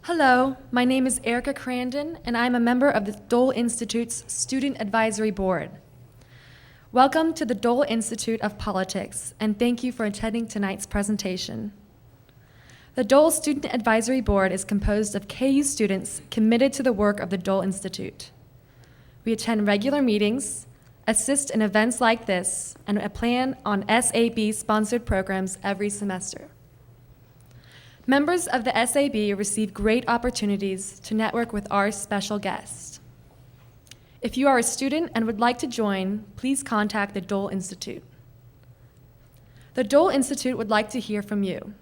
Hello, my name is Erica Crandon, and I'm a member of the Dole Institute's Student Advisory Board. Welcome to the Dole Institute of Politics, and thank you for attending tonight's presentation. The Dole Student Advisory Board is composed of KU students committed to the work of the Dole Institute. We attend regular meetings, assist in events like this, and plan on SAB-sponsored programs every semester. Members of the SAB receive great opportunities to network with our special guests. If you are a student and would like to join, please contact the Dole Institute. The Dole Institute would like to hear from you.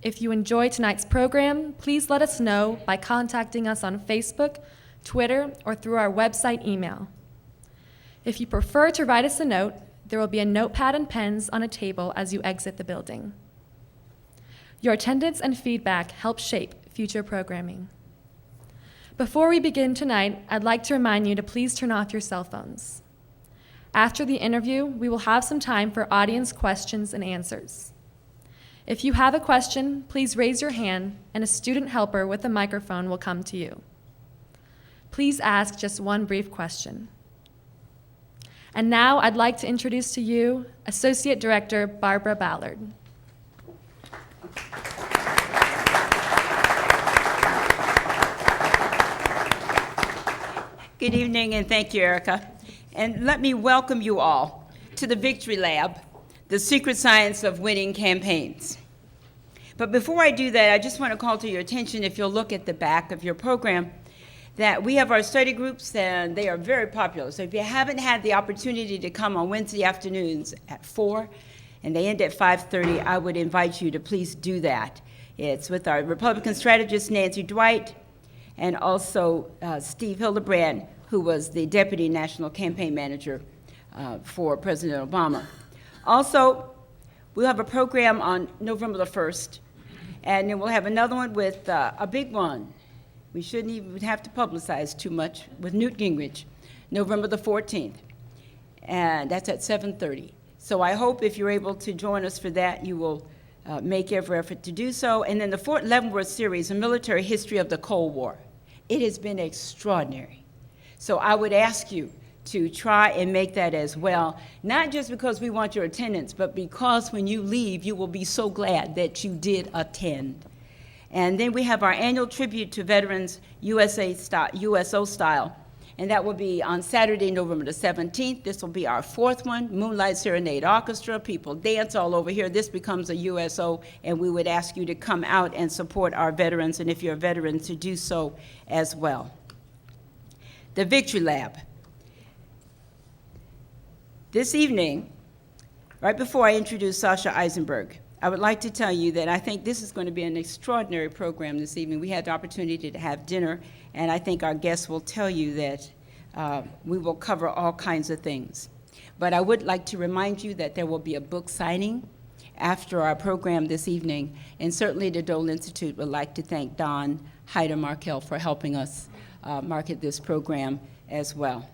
If you enjoy tonight's program, please let us know by contacting us on Facebook, Twitter, or through our website email. If you prefer to write us a note, there will be a notepad and pens on a table as you exit the building. Your attendance and feedback help shape future programming. Before we begin tonight, I'd like to remind you to please turn off your cell phones. After the interview, we will have some time for audience questions and answers. If you have a question, please raise your hand and a student helper with a microphone will come to you. Please ask just one brief question. And now I'd like to introduce to you Associate Director Barbara Ballard. Good evening, and thank you, Erica. And let me welcome you all to the Victory Lab, the secret science of winning campaigns. But before I do that, I just want to call to your attention, if you'll look at the back of your program, that we have our study groups, and they are very popular. So if you haven't had the opportunity to come on Wednesday afternoons at 4, and they end at 5:30, I would invite you to please do that. It's with our Republican strategist, Nancy Dwight, and also Steve Hildebrand, who was the Deputy National Campaign Manager for President Obama. Also, we'll have a program on November the 1st, and then we'll have another one with a big one. We shouldn't even have to publicize too much, with Newt Gingrich, November the 14th, and that's at 7:30. So I hope if you're able to join us for that, you will make every effort to do so. And then the Fort Leavenworth series, A Military History of the Cold War. It has been extraordinary. So I would ask you to try and make that as well, not just because we want your attendance, but because when you leave, you will be so glad that you did attend. And then we have our annual tribute to veterans, USO style, and that will be on Saturday, November the 17th. This will be our 4th one, Moonlight Serenade Orchestra. People dance all over here. This becomes a USO, and we would ask you to come out and support our veterans, and if you're a veteran, to do so as well. The Victory Lab. This evening, right before I introduce Sasha Issenberg, I would like to tell you that I think this is going to be an extraordinary program this evening. We had the opportunity to have dinner, and I think our guests will tell you that we will cover all kinds of things. But I would like to remind you that there will be a book signing after our program this evening, and certainly the Dole Institute would like to thank Don Heider-Markell for helping us market this program as well.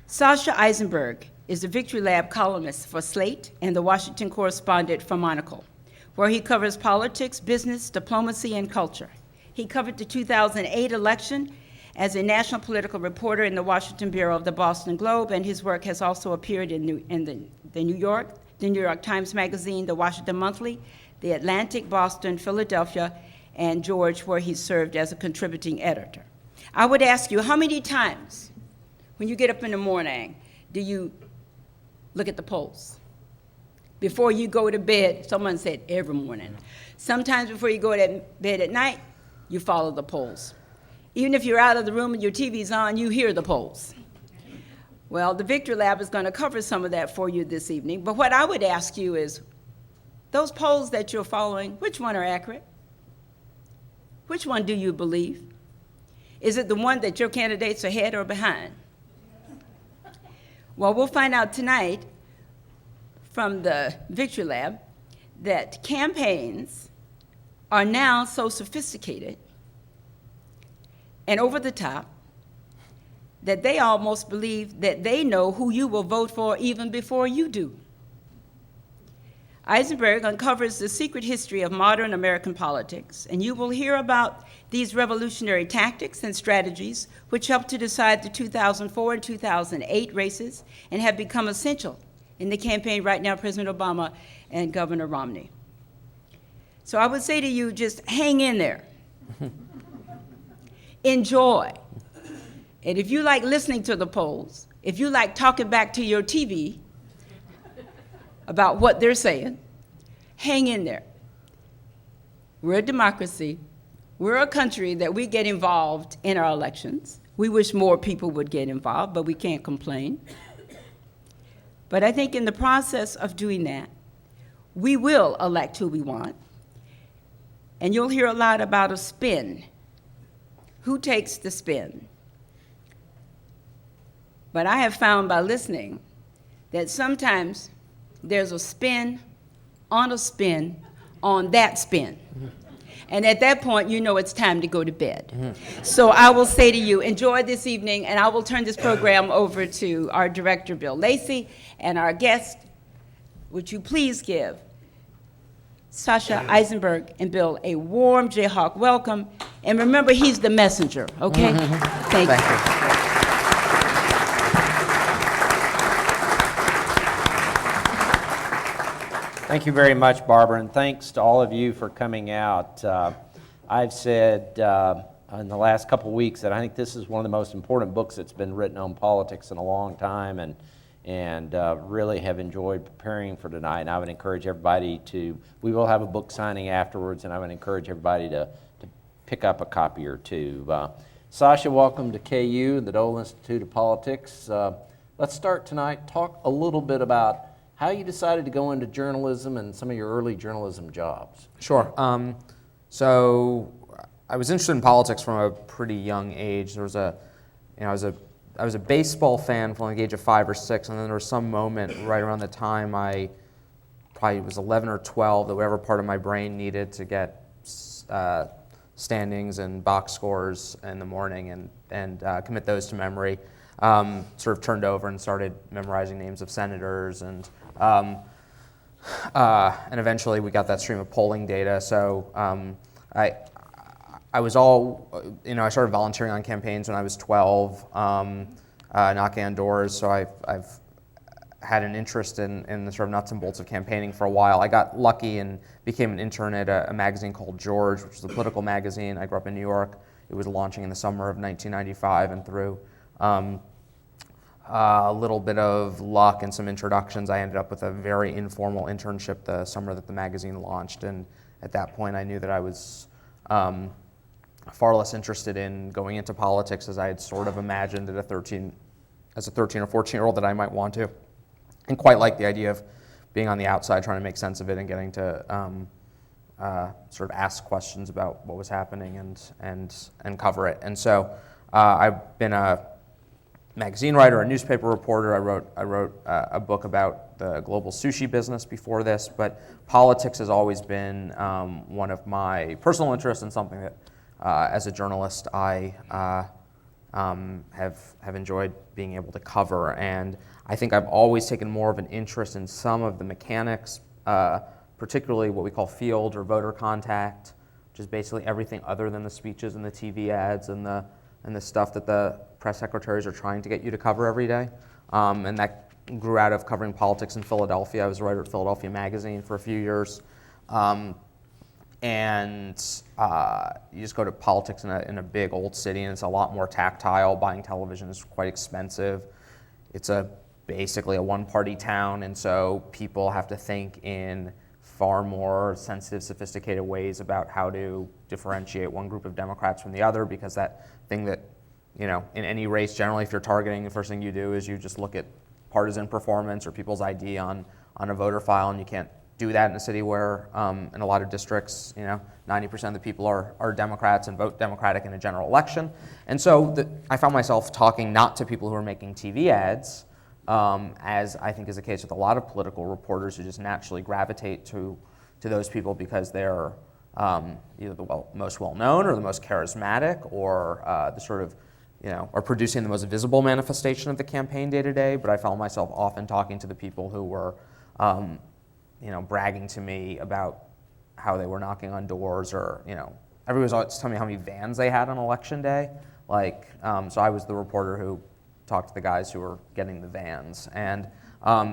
Sasha Issenberg is the Victory Lab columnist for Slate and the Washington correspondent for Monocle, where he covers politics, business, diplomacy, and culture. He covered the 2008 election as a national political reporter in the Washington Bureau of the Boston Globe, and his work has also appeared in the New York Times Magazine, the Washington Monthly, the Atlantic, Boston, Philadelphia, and George, where he served as a contributing editor. I would ask you, how many times when you get up in the morning do you look at the polls? Before you go to bed, someone said every morning. Sometimes before you go to bed at night, you follow the polls. Even if you're out of the room and your TV's on, you hear the polls. Well, the Victory Lab is going to cover some of that for you this evening, but what I would ask you is, those polls that you're following, which one are accurate? Which one do you believe? Is it the one that your candidate's ahead or behind? Well, we'll find out tonight from the Victory Lab that campaigns are now so sophisticated and over the top that they almost believe that they know who you will vote for even before you do. Issenberg uncovers the secret history of modern American politics, and you will hear about these revolutionary tactics and strategies which helped to decide the 2004 and 2008 races and have become essential in the campaign right now, President Obama and Governor Romney. So I would say to you, just hang in there. Enjoy. And if you like listening to the polls, if you like talking back to your TV about what they're saying, hang in there. We're a democracy. We're a country that we get involved in our elections. We wish more people would get involved, but we can't complain. But I think in the process of doing that, we will elect who we want. And you'll hear a lot about a spin. Who takes the spin? But I have found by listening that sometimes there's a spin on a spin on that spin. And at that point, you know it's time to go to bed. So I will say to you, enjoy this evening, and I will turn this program over to our director, Bill Lacey, and our guest. Would you please give Sasha Issenberg and Bill a warm Jayhawk welcome. And remember, he's the messenger, okay? Thank you. Thank you very much, Barbara, and thanks to all of you for coming out. I've said in the last couple of weeks that I think this is one of the most important books that's been written on politics in a long time, and really have enjoyed preparing for tonight. And I would encourage everybody we will have a book signing afterwards, and I would encourage everybody to pick up a copy or two. Sasha, welcome to KU, the Dole Institute of Politics. Let's start tonight. Talk a little bit about how you decided to go into journalism and some of your early journalism jobs. Sure. So I was interested in politics from a pretty young age. There was I was a baseball fan from the age of 5 or 6, and then there was some moment right around the time I probably was 11 or 12 that whatever part of my brain needed to get standings and box scores in the morning and commit those to memory, sort of turned over and started memorizing names of senators and eventually we got that stream of polling data. So I was I started volunteering on campaigns when I was 12, knocking on doors. So I've had an interest in the sort of nuts and bolts of campaigning for a while. I got lucky and became an intern at a magazine called George, which is a political magazine. I grew up in New York. It was launching in the summer of 1995, and through a little bit of luck and some introductions, I ended up with a very informal internship the summer that the magazine launched. And at that point, I knew that I was far less interested in going into politics as I had sort of imagined as a 13 or 14-year-old that I might want to, and quite like the idea of being on the outside, trying to make sense of it and getting to sort of ask questions about what was happening and cover it. And so I've been a magazine writer, a newspaper reporter. I wrote a book about the global sushi business before this, but politics has always been one of my personal interests and something that, as a journalist, I have enjoyed being able to cover. And I think I've always taken more of an interest in some of the mechanics, particularly what we call field or voter contact, which is basically everything other than the speeches and the TV ads and the stuff that the press secretaries are trying to get you to cover every day. And that grew out of covering politics in Philadelphia. I was a writer at Philadelphia Magazine for a few years. And you just go to politics in a big old city, and it's a lot more tactile. Buying television is quite expensive. It's basically a one-party town, and so people have to think in far more sensitive, sophisticated ways about how to differentiate one group of Democrats from the other, because that thing that, in any race, generally, if you're targeting, the first thing you do is you just look at partisan performance or people's ID on a voter file, and you can't do that in a city where, in a lot of districts, 90% of the people are Democrats and vote Democratic in a general election. And so I found myself talking not to people who are making TV ads, as I think is the case with a lot of political reporters who just naturally gravitate to those people because they're either the most well-known or the most charismatic or the sort of, are producing the most visible manifestation of the campaign day to day. But I found myself often talking to the people who were bragging to me about how they were knocking on doors, or everybody was always telling me how many vans they had on election day. So I was the reporter who talked to the guys who were getting the vans. And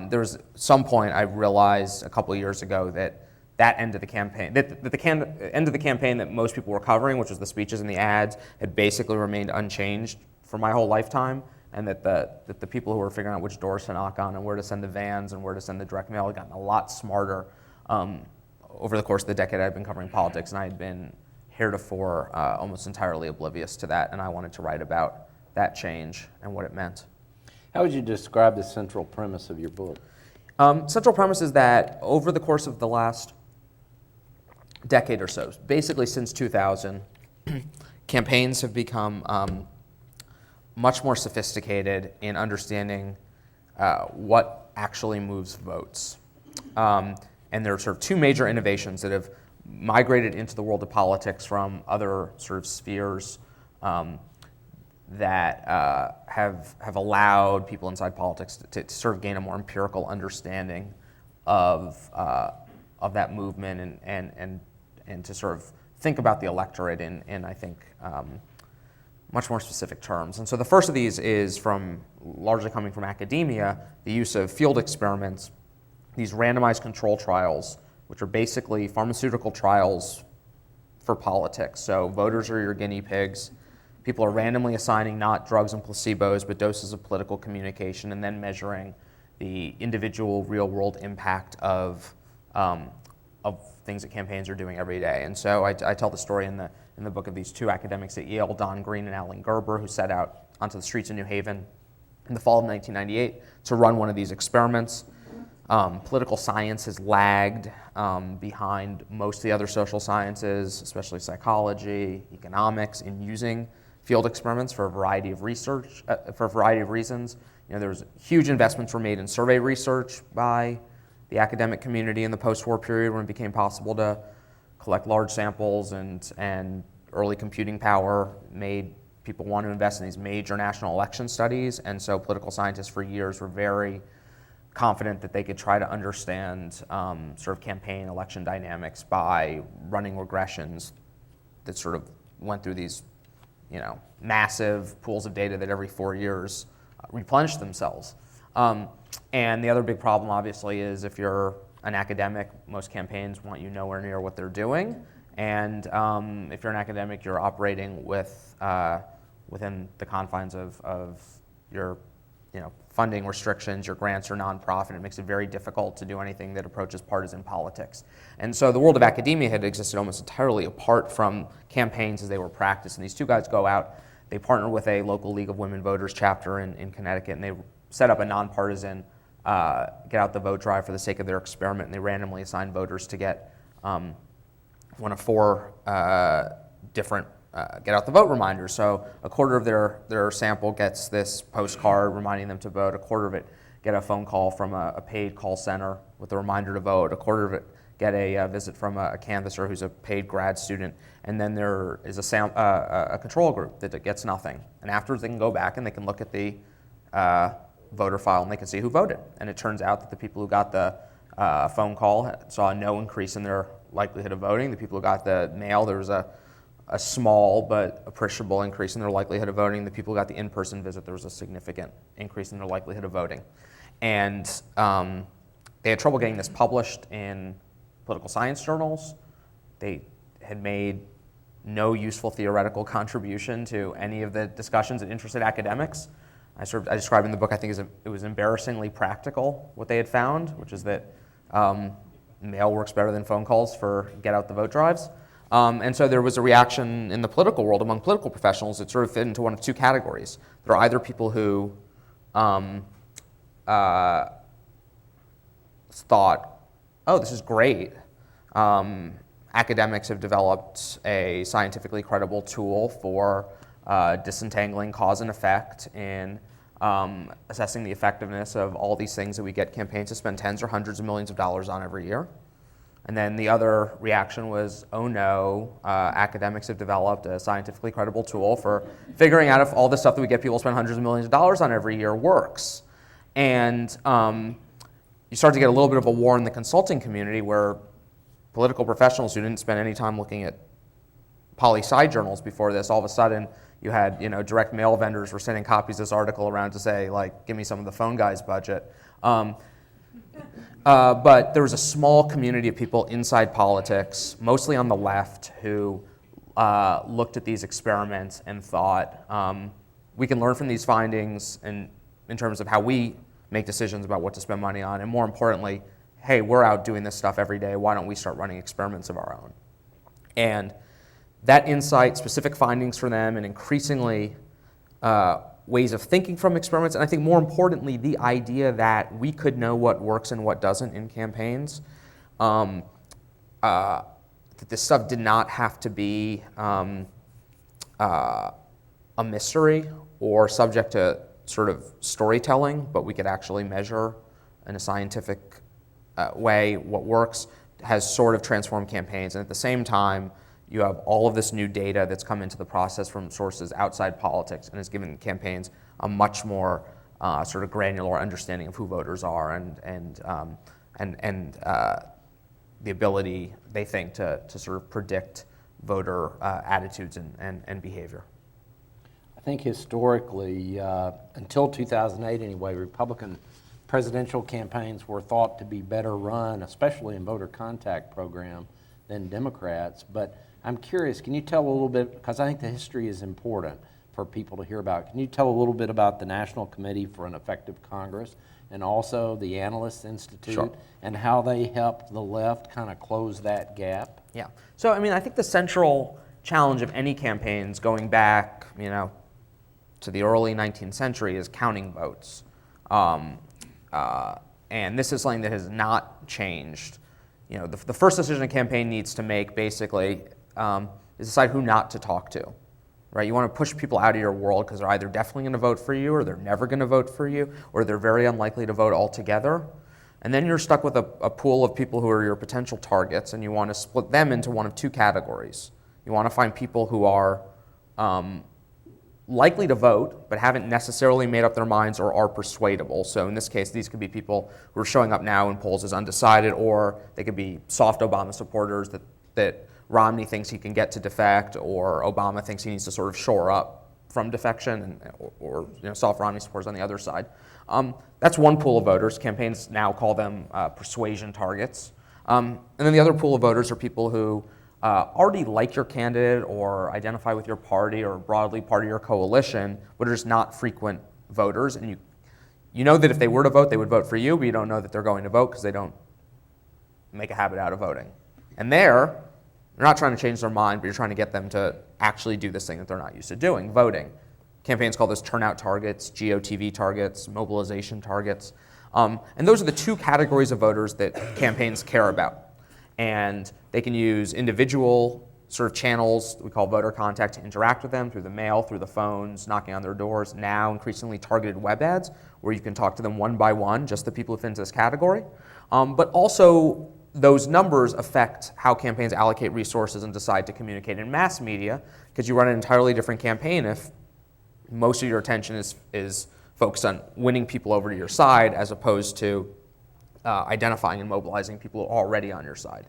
there was some point I realized a couple of years ago that end of the campaign, end of the campaign that most people were covering, which was the speeches and the ads, had basically remained unchanged for my whole lifetime, and that the people who were figuring out which doors to knock on and where to send the vans and where to send the direct mail had gotten a lot smarter over the course of the decade I'd been covering politics, and I had been heretofore almost entirely oblivious to that, and I wanted to write about that change and what it meant. How would you describe the central premise of your book? Central premise is that over the course of the last decade or so, basically since 2000, campaigns have become much more sophisticated in understanding what actually moves votes. And there are sort of two major innovations that have migrated into the world of politics from other sort of spheres that have allowed people inside politics to sort of gain a more empirical understanding of that movement and to sort of think about the electorate in I think, much more specific terms. And so the first of these is largely coming from academia, the use of field experiments, these randomized control trials, which are basically pharmaceutical trials for politics. So voters are your guinea pigs. People are randomly assigning not drugs and placebos, but doses of political communication, and then measuring the individual real-world impact of things that campaigns are doing every day. And so I tell the story in the book of these two academics at Yale, Don Green and Alan Gerber, who set out onto the streets of New Haven in the fall of 1998 to run one of these experiments. Political science has lagged behind most of the other social sciences, especially psychology, economics, in using field experiments for a variety of reasons. There's huge investments were made in survey research by the academic community in the post-war period when it became possible to collect large samples, and early computing power made people want to invest in these major national election studies. And so political scientists for years were very confident that they could try to understand sort of campaign election dynamics by running regressions that sort of went through these massive pools of data that every 4 years replenish themselves. And the other big problem, obviously, is if you're an academic, most campaigns want you nowhere near what they're doing. And if you're an academic, you're operating within the confines of your funding restrictions, your grants are nonprofit. It makes it very difficult to do anything that approaches partisan politics. And so the world of academia had existed almost entirely apart from campaigns as they were practiced. And these two guys go out, they partner with a local League of Women Voters chapter in Connecticut, and they set up a nonpartisan get out the vote drive for the sake of their experiment, and they randomly assign voters to get one of four different get out the vote reminders. So a quarter of their sample gets this postcard reminding them to vote, a quarter of it get a phone call from a paid call center with a reminder to vote, a quarter of it get a visit from a canvasser who's a paid grad student, and then there is a control group that gets nothing. And afterwards they can go back and they can look at the voter file and they can see who voted. And it turns out that the people who got the phone call saw no increase in their likelihood of voting. The people who got the mail, there was a small but appreciable increase in their likelihood of voting. The people who got the in-person visit, there was a significant increase in their likelihood of voting. And they had trouble getting this published in political science journals. They had made no useful theoretical contribution to any of the discussions that interested academics. I describe in the book, I think it was embarrassingly practical what they had found, which is that mail works better than phone calls for get out the vote drives. And so there was a reaction in the political world among political professionals that sort of fit into one of two categories. There are either people who thought, oh, this is great. Academics have developed a scientifically credible tool for disentangling cause and effect in assessing the effectiveness of all these things that we get campaigns to spend tens or hundreds of millions of dollars on every year. And then the other reaction was, oh no, academics have developed a scientifically credible tool for figuring out if all the stuff that we get people to spend hundreds of millions of dollars on every year works. And you start to get a little bit of a war in the consulting community where political professionals who didn't spend any time looking at poli-sci journals before this, all of a sudden you had, direct mail vendors were sending copies of this article around to say, like, give me some of the phone guy's budget. But there was a small community of people inside politics, mostly on the left, who looked at these experiments and thought, we can learn from these findings in terms of how we make decisions about what to spend money on, and more importantly, hey, we're out doing this stuff every day, why don't we start running experiments of our own? And that insight, specific findings for them, and increasingly ways of thinking from experiments, and I think more importantly, the idea that we could know what works and what doesn't in campaigns, that this stuff did not have to be a mystery or subject to sort of storytelling, but we could actually measure in a scientific way what works, has sort of transformed campaigns. And at the same time, you have all of this new data that's come into the process from sources outside politics and has given campaigns a much more sort of granular understanding of who voters are and the ability, they think, to sort of predict voter attitudes and behavior. I think historically, until 2008 anyway, Republican presidential campaigns were thought to be better run, especially in voter contact program, than Democrats. But I'm curious, can you tell a little bit, because I think the history is important for people to hear about. Can you tell a little bit about the National Committee for an Effective Congress and also the Analyst Institute, Sure, and how they helped the left kind of close that gap? Yeah. So, I mean, I think the central challenge of any campaigns going back, to the early 19th century is counting votes. And this is something that has not changed. The first decision a campaign needs to make basically is decide who not to talk to, right? You want to push people out of your world because they're either definitely going to vote for you or they're never going to vote for you or they're very unlikely to vote altogether. And then you're stuck with a pool of people who are your potential targets, and you want to split them into one of two categories. You want to find people who are likely to vote but haven't necessarily made up their minds or are persuadable. So in this case, these could be people who are showing up now in polls as undecided, or they could be soft Obama supporters that Romney thinks he can get to defect, or Obama thinks he needs to sort of shore up from defection, or soft Romney supporters on the other side. That's one pool of voters. Campaigns now call them persuasion targets. And then the other pool of voters are people who already like your candidate or identify with your party or broadly part of your coalition, but are just not frequent voters. And you know that if they were to vote, they would vote for you, but you don't know that they're going to vote because they don't make a habit out of voting. And you're not trying to change their mind, but you're trying to get them to actually do this thing that they're not used to doing, voting. Campaigns call this turnout targets, GOTV targets, mobilization targets. And those are the two categories of voters that campaigns care about. And they can use individual sort of channels that we call voter contact to interact with them through the mail, through the phones, knocking on their doors, now increasingly targeted web ads where you can talk to them one by one, just the people who fit into this category. But also those numbers affect how campaigns allocate resources and decide to communicate in mass media, because you run an entirely different campaign if most of your attention is focused on winning people over to your side as opposed to identifying and mobilizing people who are already on your side.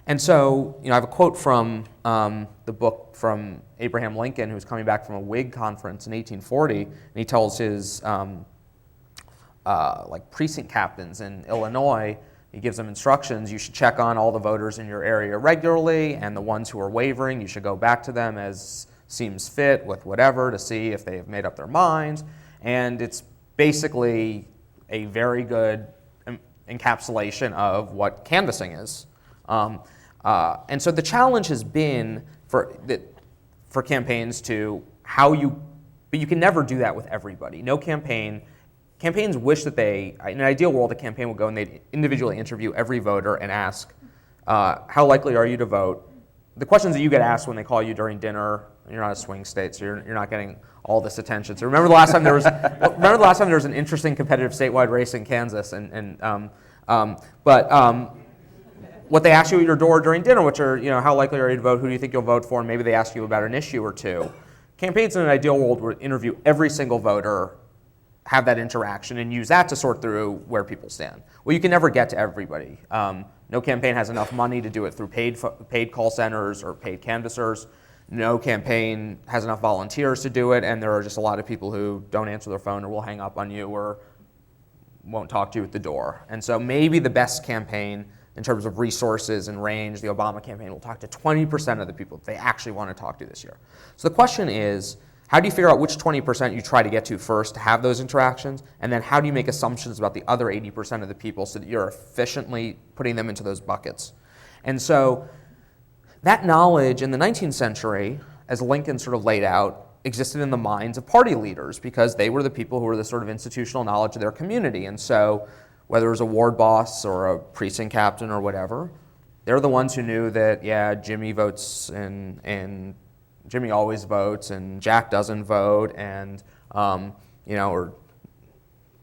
And so, I have a quote from the book from Abraham Lincoln, who was coming back from a Whig conference in 1840, and he tells his precinct captains in Illinois, he gives them instructions: you should check on all the voters in your area regularly, and the ones who are wavering, you should go back to them as seems fit with whatever to see if they have made up their minds. And it's basically a very good encapsulation of what canvassing is. And so the challenge has been for campaigns but you can never do that with everybody. No campaigns wish that in an ideal world, a campaign would go and they'd individually interview every voter and ask, how likely are you to vote? The questions that you get asked when they call you during dinner, you're not a swing state, so you're not getting all this attention. So remember the last time there was an interesting competitive statewide race in Kansas, but what they ask you at your door during dinner, which are, how likely are you to vote, who do you think you'll vote for, and maybe they ask you about an issue or two. Campaigns in an ideal world would interview every single voter have that interaction and use that to sort through where people stand. Well, you can never get to everybody. No campaign has enough money to do it through paid call centers or paid canvassers. No campaign has enough volunteers to do it, and there are just a lot of people who don't answer their phone or will hang up on you or won't talk to you at the door. And so maybe the best campaign in terms of resources and range, the Obama campaign will talk to 20% of the people that they actually want to talk to this year. So the question is, how do you figure out which 20% you try to get to first to have those interactions? And then how do you make assumptions about the other 80% of the people so that you're efficiently putting them into those buckets? And so that knowledge in the 19th century, as Lincoln sort of laid out, existed in the minds of party leaders because they were the people who were the sort of institutional knowledge of their community. And so whether it was a ward boss or a precinct captain or whatever, they're the ones who knew that, yeah, Jimmy votes and Jimmy always votes and Jack doesn't vote, and or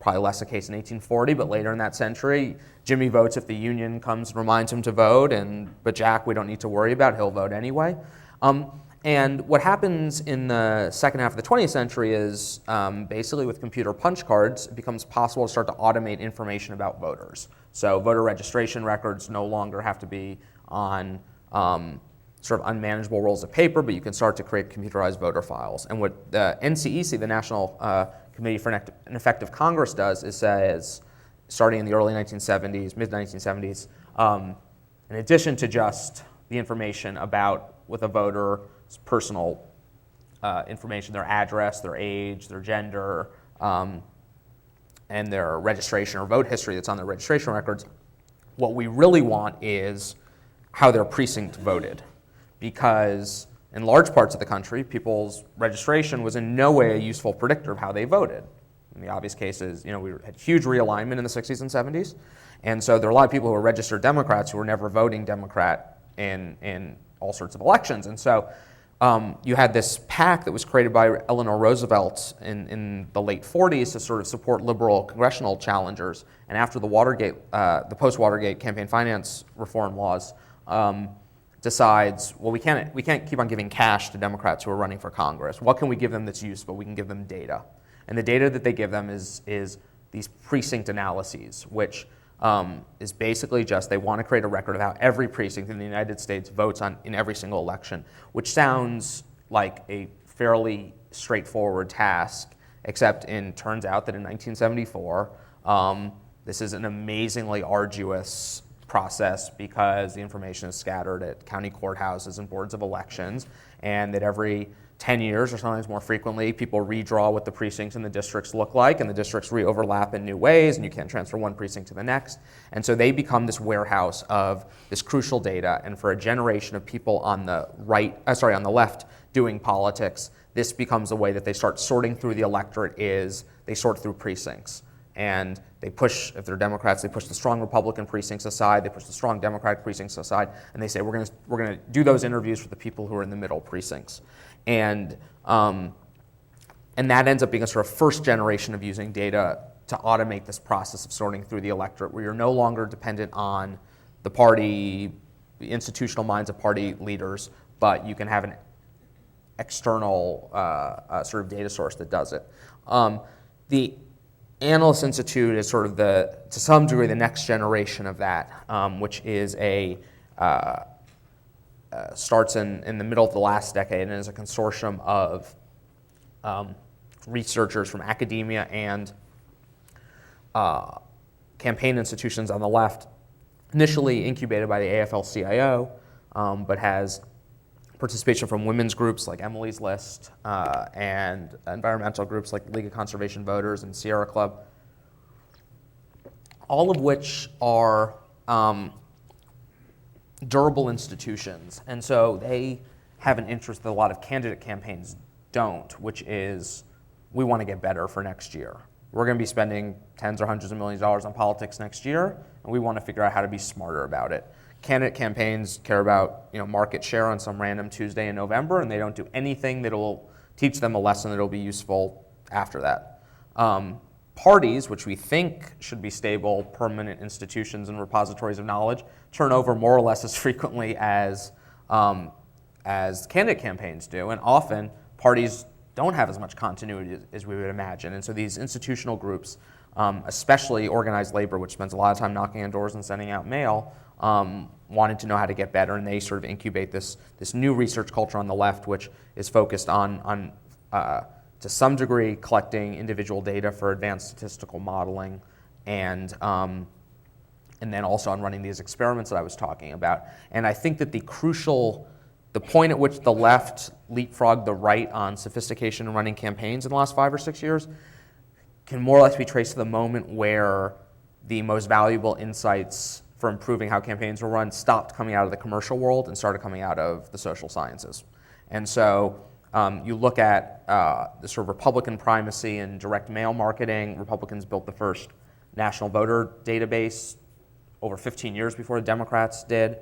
probably less the case in 1840, but later in that century, Jimmy votes if the union comes and reminds him to vote, but Jack we don't need to worry about, he'll vote anyway. And what happens in the second half of the 20th century is basically with computer punch cards, it becomes possible to start to automate information about voters. So voter registration records no longer have to be on sort of unmanageable rolls of paper, but you can start to create computerized voter files. And what the NCEC, the National Committee for an Effective Congress, does is says, starting in the early 1970s, mid-1970s, in addition to just the information with a voter's personal information, their address, their age, their gender, and their registration or vote history that's on their registration records, what we really want is how their precinct voted. Because in large parts of the country, people's registration was in no way a useful predictor of how they voted. In the obvious cases, we had huge realignment in the 60s and 70s, and so there are a lot of people who were registered Democrats who were never voting Democrat in all sorts of elections. And so you had this PAC that was created by Eleanor Roosevelt in the late 40s to sort of support liberal congressional challengers. And after the post-Watergate campaign finance reform laws, decides, well, we can't keep on giving cash to Democrats who are running for Congress. What can we give them that's useful? We can give them data. And the data that they give them is these precinct analyses, which is basically just they want to create a record of how every precinct in the United States votes in every single election, which sounds like a fairly straightforward task, except turns out that in 1974, this is an amazingly arduous process because the information is scattered at county courthouses and boards of elections, and that every 10 years or sometimes more frequently, people redraw what the precincts and the districts look like, and the districts re-overlap in new ways, and you can't transfer one precinct to the next. And so they become this warehouse of this crucial data, and for a generation of people on the left doing politics, this becomes the way that they start sorting through the electorate they sort through precincts. And they push, if they're Democrats, they push the strong Republican precincts aside, they push the strong Democratic precincts aside, and they say, we're going to do those interviews for the people who are in the middle precincts. And that ends up being a sort of first generation of using data to automate this process of sorting through the electorate, where you're no longer dependent on the institutional minds of party leaders, but you can have an external sort of data source that does it. The Analyst Institute is sort of to some degree, the next generation of that, which is starts in the middle of the last decade and is a consortium of researchers from academia and campaign institutions on the left, initially incubated by the AFL-CIO, but has participation from women's groups like Emily's List and environmental groups like League of Conservation Voters and Sierra Club, all of which are durable institutions. And so they have an interest that a lot of candidate campaigns don't, which is we want to get better for next year. We're going to be spending tens or hundreds of millions of dollars on politics next year, and we want to figure out how to be smarter about it. Candidate campaigns care about market share on some random Tuesday in November, and they don't do anything that will teach them a lesson that will be useful after that. Parties, which we think should be stable, permanent institutions and repositories of knowledge, turn over more or less as frequently as candidate campaigns do, and often parties don't have as much continuity as we would imagine. And so these institutional groups, especially organized labor, which spends a lot of time knocking on doors and sending out mail, wanted to know how to get better, and they sort of incubate this new research culture on the left, which is focused on to some degree, collecting individual data for advanced statistical modeling, and then also on running these experiments that I was talking about. And I think that the point at which the left leapfrogged the right on sophistication and running campaigns in the last 5 or 6 years can more or less be traced to the moment where the most valuable insights for improving how campaigns were run stopped coming out of the commercial world and started coming out of the social sciences. And so you look at the sort of Republican primacy in direct mail marketing. Republicans built the first national voter database over 15 years before the Democrats did.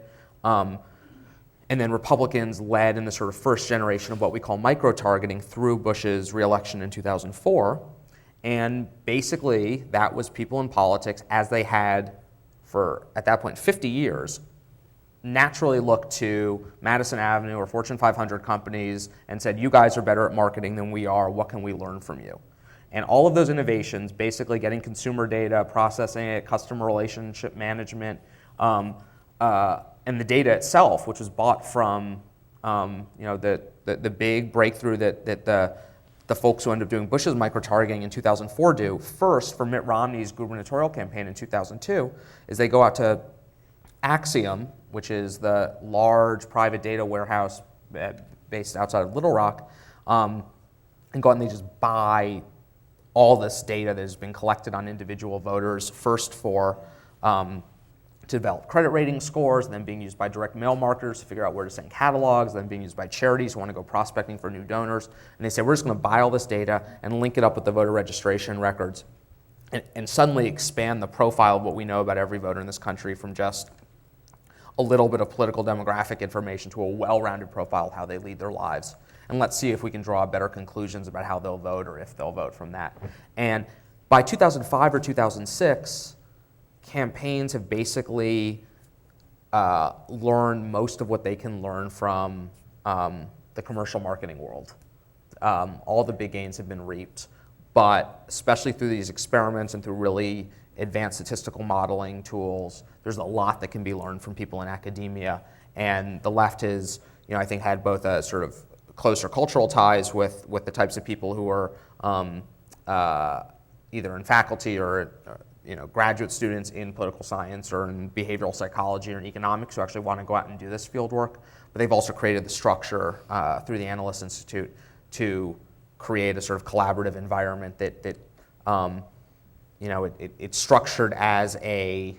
And then Republicans led in the sort of first generation of what we call micro-targeting through Bush's re-election in 2004. And basically, that was people in politics, as they had for, at that point, 50 years, naturally looked to Madison Avenue or Fortune 500 companies and said, you guys are better at marketing than we are, what can we learn from you? And all of those innovations, basically getting consumer data, processing it, customer relationship management, and the data itself, which was bought from the big breakthrough that the folks who ended up doing Bush's micro-targeting in 2004 do, first for Mitt Romney's gubernatorial campaign in 2002, is they go out to Axiom, which is the large private data warehouse based outside of Little Rock, and go out and they just buy all this data that has been collected on individual voters, first for to develop credit rating scores, and then being used by direct mail marketers to figure out where to send catalogs, then being used by charities who want to go prospecting for new donors. And they say, we're just going to buy all this data and link it up with the voter registration records and suddenly expand the profile of what we know about every voter in this country from just a little bit of political demographic information to a well-rounded profile of how they lead their lives. And let's see if we can draw better conclusions about how they'll vote or if they'll vote from that. And by 2005 or 2006, campaigns have basically learned most of what they can learn from the commercial marketing world. All the big gains have been reaped, but especially through these experiments and through really advanced statistical modeling tools, there's a lot that can be learned from people in academia. And the left has, I think, had both a sort of closer cultural ties with the types of people who are either in faculty or graduate students in political science or in behavioral psychology or in economics who actually want to go out and do this field work. But they've also created the structure through the Analyst Institute to create a sort of collaborative environment that it's structured as a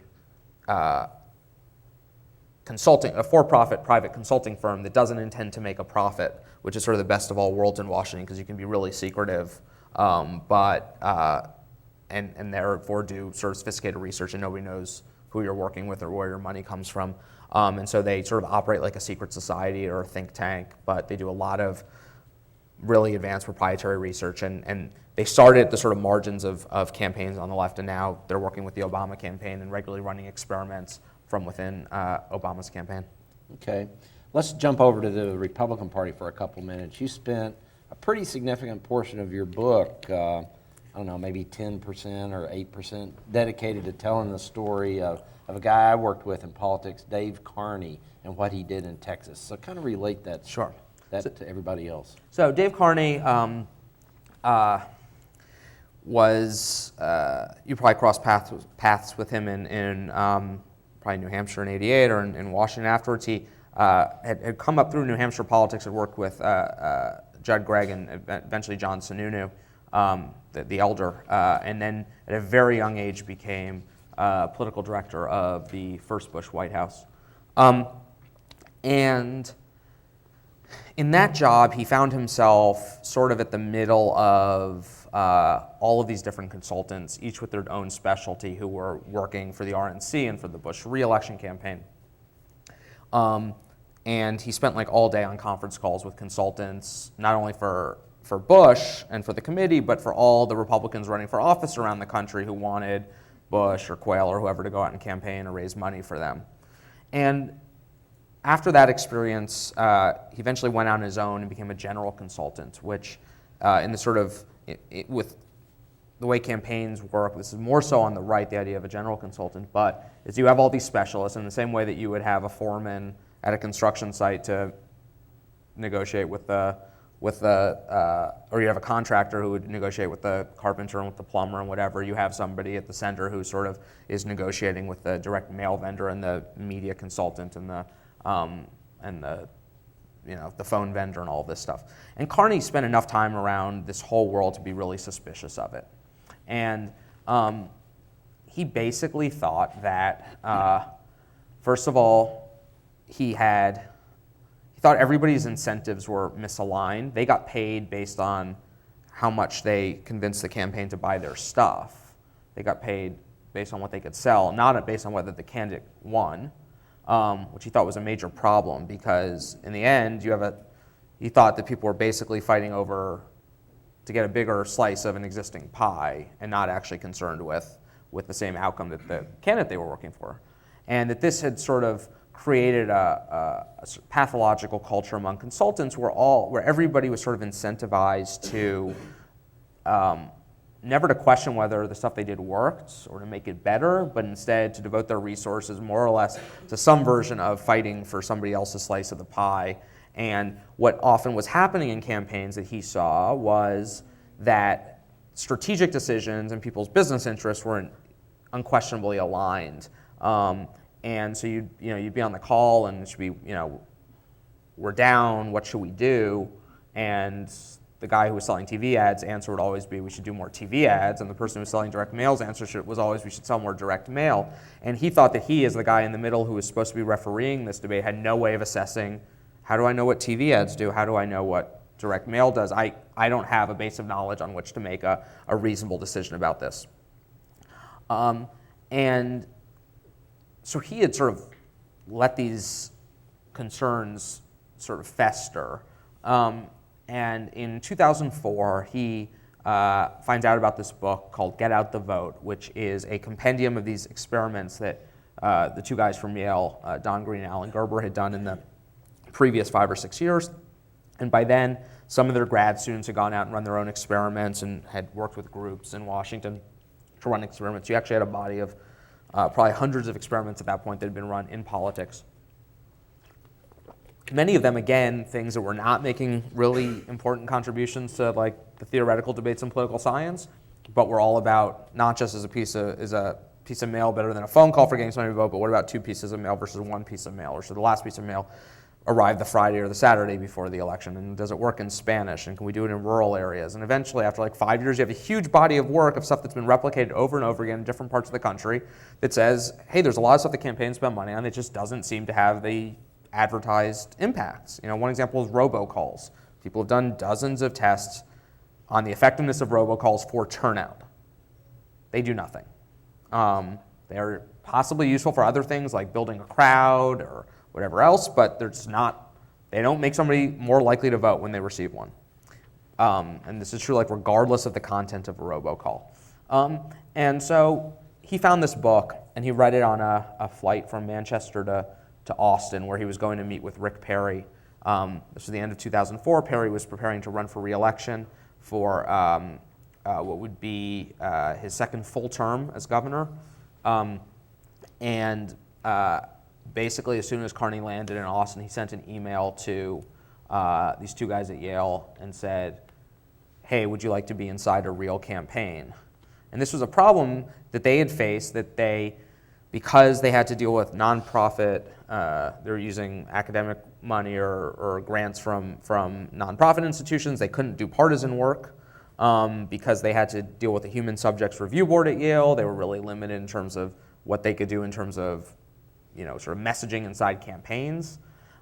for-profit private consulting firm that doesn't intend to make a profit, which is sort of the best of all worlds in Washington because you can be really secretive, and therefore do sort of sophisticated research and nobody knows who you're working with or where your money comes from. And so they sort of operate like a secret society or a think tank, but they do a lot of really advanced proprietary research. And they started at the sort of margins of campaigns on the left, and now they're working with the Obama campaign and regularly running experiments from within Obama's campaign. Okay. Let's jump over to the Republican Party for a couple minutes. You spent a pretty significant portion of your book, I don't know, maybe 10% or 8% dedicated to telling the story of a guy I worked with in politics, Dave Kearney, and what he did in Texas. So kind of relate that, Sure. To everybody else. So Dave Kearney was, you probably crossed paths with him in probably New Hampshire in '88 or in Washington afterwards. He had come up through New Hampshire politics, had worked with Judd Gregg and eventually John Sununu, the elder, and then at a very young age became political director of the first Bush White House. And in that job, he found himself sort of at the middle of all of these different consultants, each with their own specialty, who were working for the RNC and for the Bush re-election campaign. And he spent like all day on conference calls with consultants, not only for Bush and for the committee, but for all the Republicans running for office around the country who wanted Bush or Quayle or whoever to go out and campaign or raise money for them. And after that experience, he eventually went out on his own and became a general consultant, which in the sort of, with the way campaigns work, this is more so on the right, the idea of a general consultant, but is you have all these specialists in the same way that you would have a foreman at a construction site to negotiate or you have a contractor who would negotiate with the carpenter and with the plumber and whatever. You have somebody at the center who sort of is negotiating with the direct mail vendor and the media consultant and the phone vendor and all this stuff. And Kearney spent enough time around this whole world to be really suspicious of it. And he basically thought that, first of all, he thought everybody's incentives were misaligned. They got paid based on how much they convinced the campaign to buy their stuff. They got paid based on what they could sell, not based on whether the candidate won, which he thought was a major problem because in the end, he thought that people were basically fighting over to get a bigger slice of an existing pie and not actually concerned with the same outcome that the candidate they were working for. And that this had sort of created a pathological culture among consultants where everybody was sort of incentivized to never to question whether the stuff they did worked or to make it better, but instead to devote their resources more or less to some version of fighting for somebody else's slice of the pie. And what often was happening in campaigns that he saw was that strategic decisions and people's business interests weren't unquestionably aligned. And so you'd be on the call and it should be, we're down, what should we do? And the guy who was selling TV ads' answer would always be, we should do more TV ads. And the person who was selling direct mail's answer was always, we should sell more direct mail. And he thought that he, as the guy in the middle who was supposed to be refereeing this debate, had no way of assessing, how do I know what TV ads do? How do I know what direct mail does? I don't have a base of knowledge on which to make a reasonable decision about this. And so he had sort of let these concerns sort of fester. And in 2004, he finds out about this book called Get Out the Vote, which is a compendium of these experiments that the two guys from Yale, Don Green and Alan Gerber, had done in the previous 5 or 6 years. And by then, some of their grad students had gone out and run their own experiments and had worked with groups in Washington to run experiments. You actually had a body of probably hundreds of experiments at that point that had been run in politics. Many of them, again, things that were not making really important contributions to like the theoretical debates in political science, but were all about not just as a piece of mail better than a phone call for getting somebody to vote, but what about 2 pieces of mail versus 1 piece of mail, or should the last piece of mail arrive the Friday or the Saturday before the election, and does it work in Spanish, and can we do it in rural areas? And eventually, after like 5 years, you have a huge body of work of stuff that's been replicated over and over again in different parts of the country that says, hey, there's a lot of stuff that campaigns spend money on that just doesn't seem to have the advertised impacts. One example is robocalls. People have done dozens of tests on the effectiveness of robocalls for turnout. They do nothing. They're possibly useful for other things like building a crowd or whatever else, but they don't make somebody more likely to vote when they receive one. And this is true like regardless of the content of a robocall. And so he found this book and he read it on a flight from Manchester to Austin, where he was going to meet with Rick Perry. This was the end of 2004. Perry was preparing to run for re-election for what would be his second full term as governor. Basically, as soon as Kearney landed in Austin, he sent an email to these 2 guys at Yale and said, hey, would you like to be inside a real campaign? And this was a problem that they had faced, because they had to deal with nonprofit, they were using academic money or grants from nonprofit institutions. They couldn't do partisan work because they had to deal with the Human Subjects Review Board at Yale. They were really limited in terms of what they could do in terms of sort of messaging inside campaigns.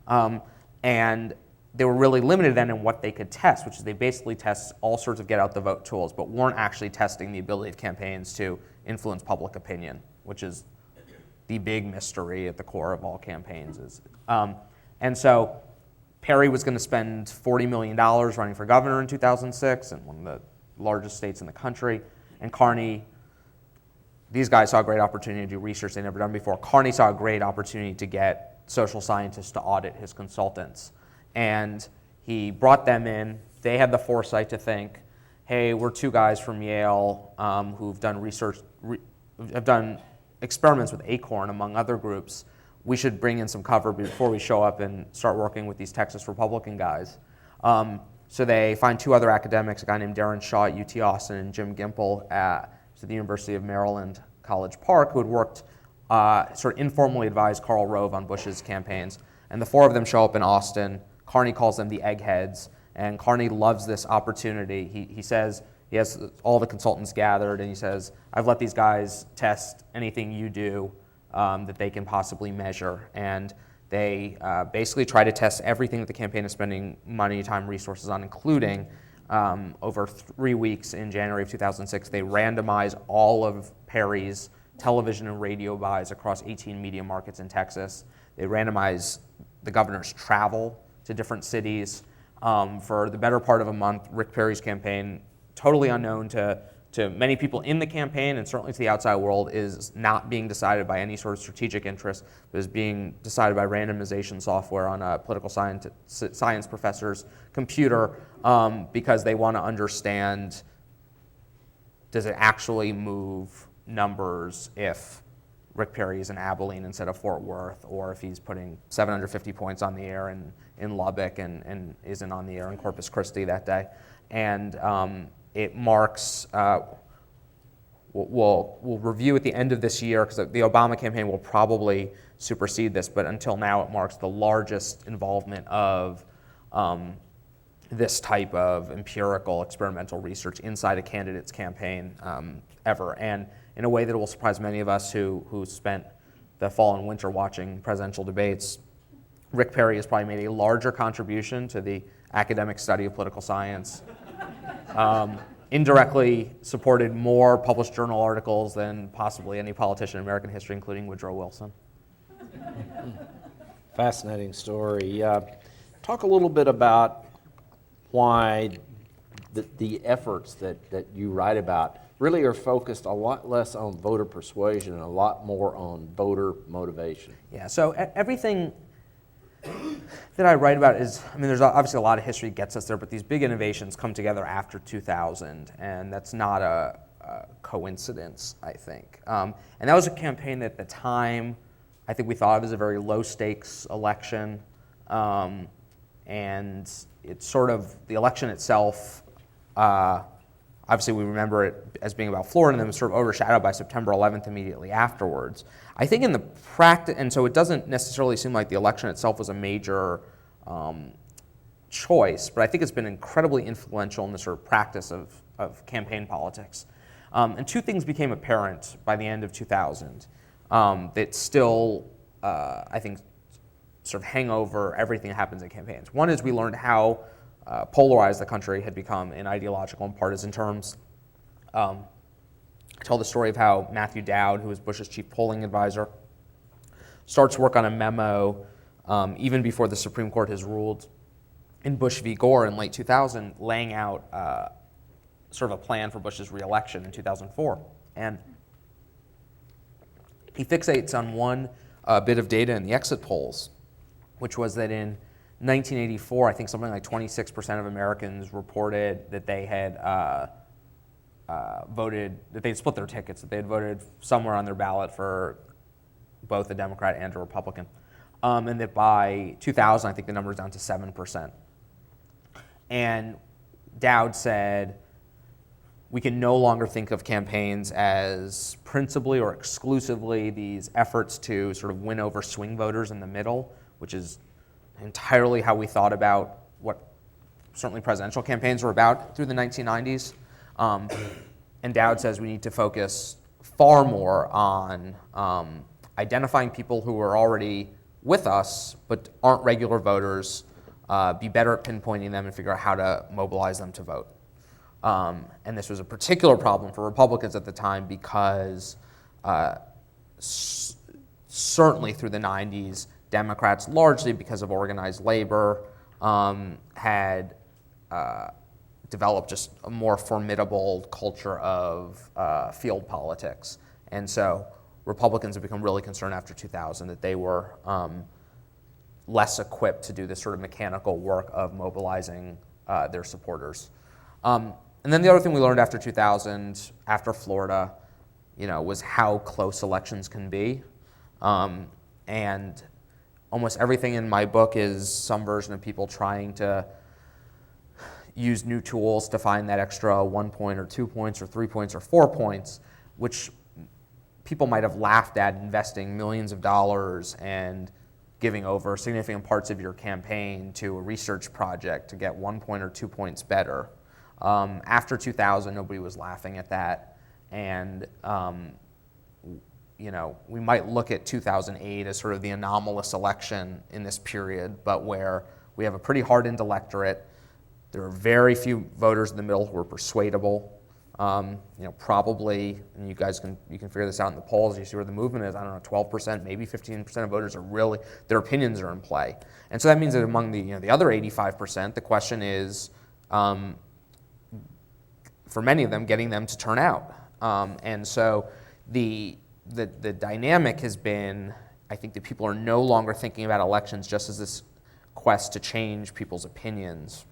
And they were really limited then in what they could test, which is they basically test all sorts of get-out-the-vote tools, but weren't actually testing the ability of campaigns to influence public opinion, which is the big mystery at the core of all campaigns. And so Perry was going to spend $40 million running for governor in 2006 in one of the largest states in the country. And Kearney, these guys saw a great opportunity to do research they'd never done before. Kearney saw a great opportunity to get social scientists to audit his consultants. And he brought them in. they had the foresight to think, hey, we're two guys from Yale who've done research, have done experiments with Acorn among other groups. We should bring in some cover before we show up and start working with these Texas Republican guys. So they find two other academics, a guy named Darren Shaw at UT Austin and Jim Gimple at the University of Maryland College Park, who had worked, sort of informally advised Karl Rove on Bush's campaigns. And the four of them show up in Austin. Kearney calls them the eggheads, and Kearney loves this opportunity. He says, he has all the consultants gathered, and he says, I've let these guys test anything you do that they can possibly measure. And they basically try to test everything that the campaign is spending money, time, resources on, including over 3 weeks in January of 2006, they randomize all of Perry's television and radio buys across 18 media markets in Texas. They randomize the governor's travel to different cities. For the better part of a month, Rick Perry's campaign, totally unknown to many people in the campaign and certainly to the outside world, is not being decided by any sort of strategic interest, but is being decided by randomization software on a political science professor's computer because they want to understand, does it actually move numbers if Rick Perry is in Abilene instead of Fort Worth, or if he's putting 750 points on the air in Lubbock and isn't on the air in Corpus Christi that day. And it marks, we'll review at the end of this year, because the Obama campaign will probably supersede this, but until now it marks the largest involvement of this type of empirical experimental research inside a candidate's campaign ever. And in a way that will surprise many of us who spent the fall and winter watching presidential debates, Rick Perry has probably made a larger contribution to the academic study of political science, indirectly supported more published journal articles than possibly any politician in American history, including Woodrow Wilson. Fascinating story. Talk a little bit about why the efforts that you write about really are focused a lot less on voter persuasion and a lot more on voter motivation. Yeah, so everything that I write about is, I mean, there's obviously a lot of history gets us there, but these big innovations come together after 2000, and that's not a coincidence, I think. And that was a campaign that at the time, I think we thought of as a very low-stakes election, and it's sort of, the election itself, obviously we remember it as being about Florida, and then it was sort of overshadowed by September 11th immediately afterwards. I think in the practice, and so it doesn't necessarily seem like the election itself was a major choice, but I think it's been incredibly influential in the sort of practice of campaign politics. And two things became apparent by the end of 2000 that still, I think, sort of hang over everything that happens in campaigns. One is we learned how polarized the country had become in ideological and partisan terms. I tell the story of how Matthew Dowd, who was Bush's chief polling advisor, starts work on a memo even before the Supreme Court has ruled in Bush v. Gore in late 2000, laying out sort of a plan for Bush's reelection in 2004. And he fixates on one bit of data in the exit polls, which was that in 1984, I think something like 26% of Americans reported that they had voted, that they'd split their tickets, that they had voted somewhere on their ballot for both a Democrat and a Republican. And that by 2000, I think the number is down to 7%. And Dowd said, we can no longer think of campaigns as principally or exclusively these efforts to sort of win over swing voters in the middle, which is entirely how we thought about what certainly presidential campaigns were about through the 1990s. And Dowd says we need to focus far more on identifying people who are already with us but aren't regular voters, be better at pinpointing them and figure out how to mobilize them to vote. And this was a particular problem for Republicans at the time because certainly through the 90s, Democrats, largely because of organized labor, had developed just a more formidable culture of field politics. And so Republicans have become really concerned after 2000 that they were less equipped to do this sort of mechanical work of mobilizing their supporters. And then the other thing we learned after 2000, after Florida, was how close elections can be. And almost everything in my book is some version of people trying to use new tools to find that extra 1 point or 2 points or 3 points or 4 points, which people might have laughed at, investing millions of dollars and giving over significant parts of your campaign to a research project to get 1 point or 2 points better. After 2000, nobody was laughing at that. And we might look at 2008 as sort of the anomalous election in this period, but where we have a pretty hardened electorate. There are very few voters in the middle who are persuadable. Probably, and you can figure this out in the polls. You see where the movement is. I don't know, 12%, maybe 15% of voters are really, their opinions are in play. And so that means that among the other 85%, the question is, for many of them, getting them to turn out. And so the dynamic has been, I think that people are no longer thinking about elections just as this quest to change people's opinions,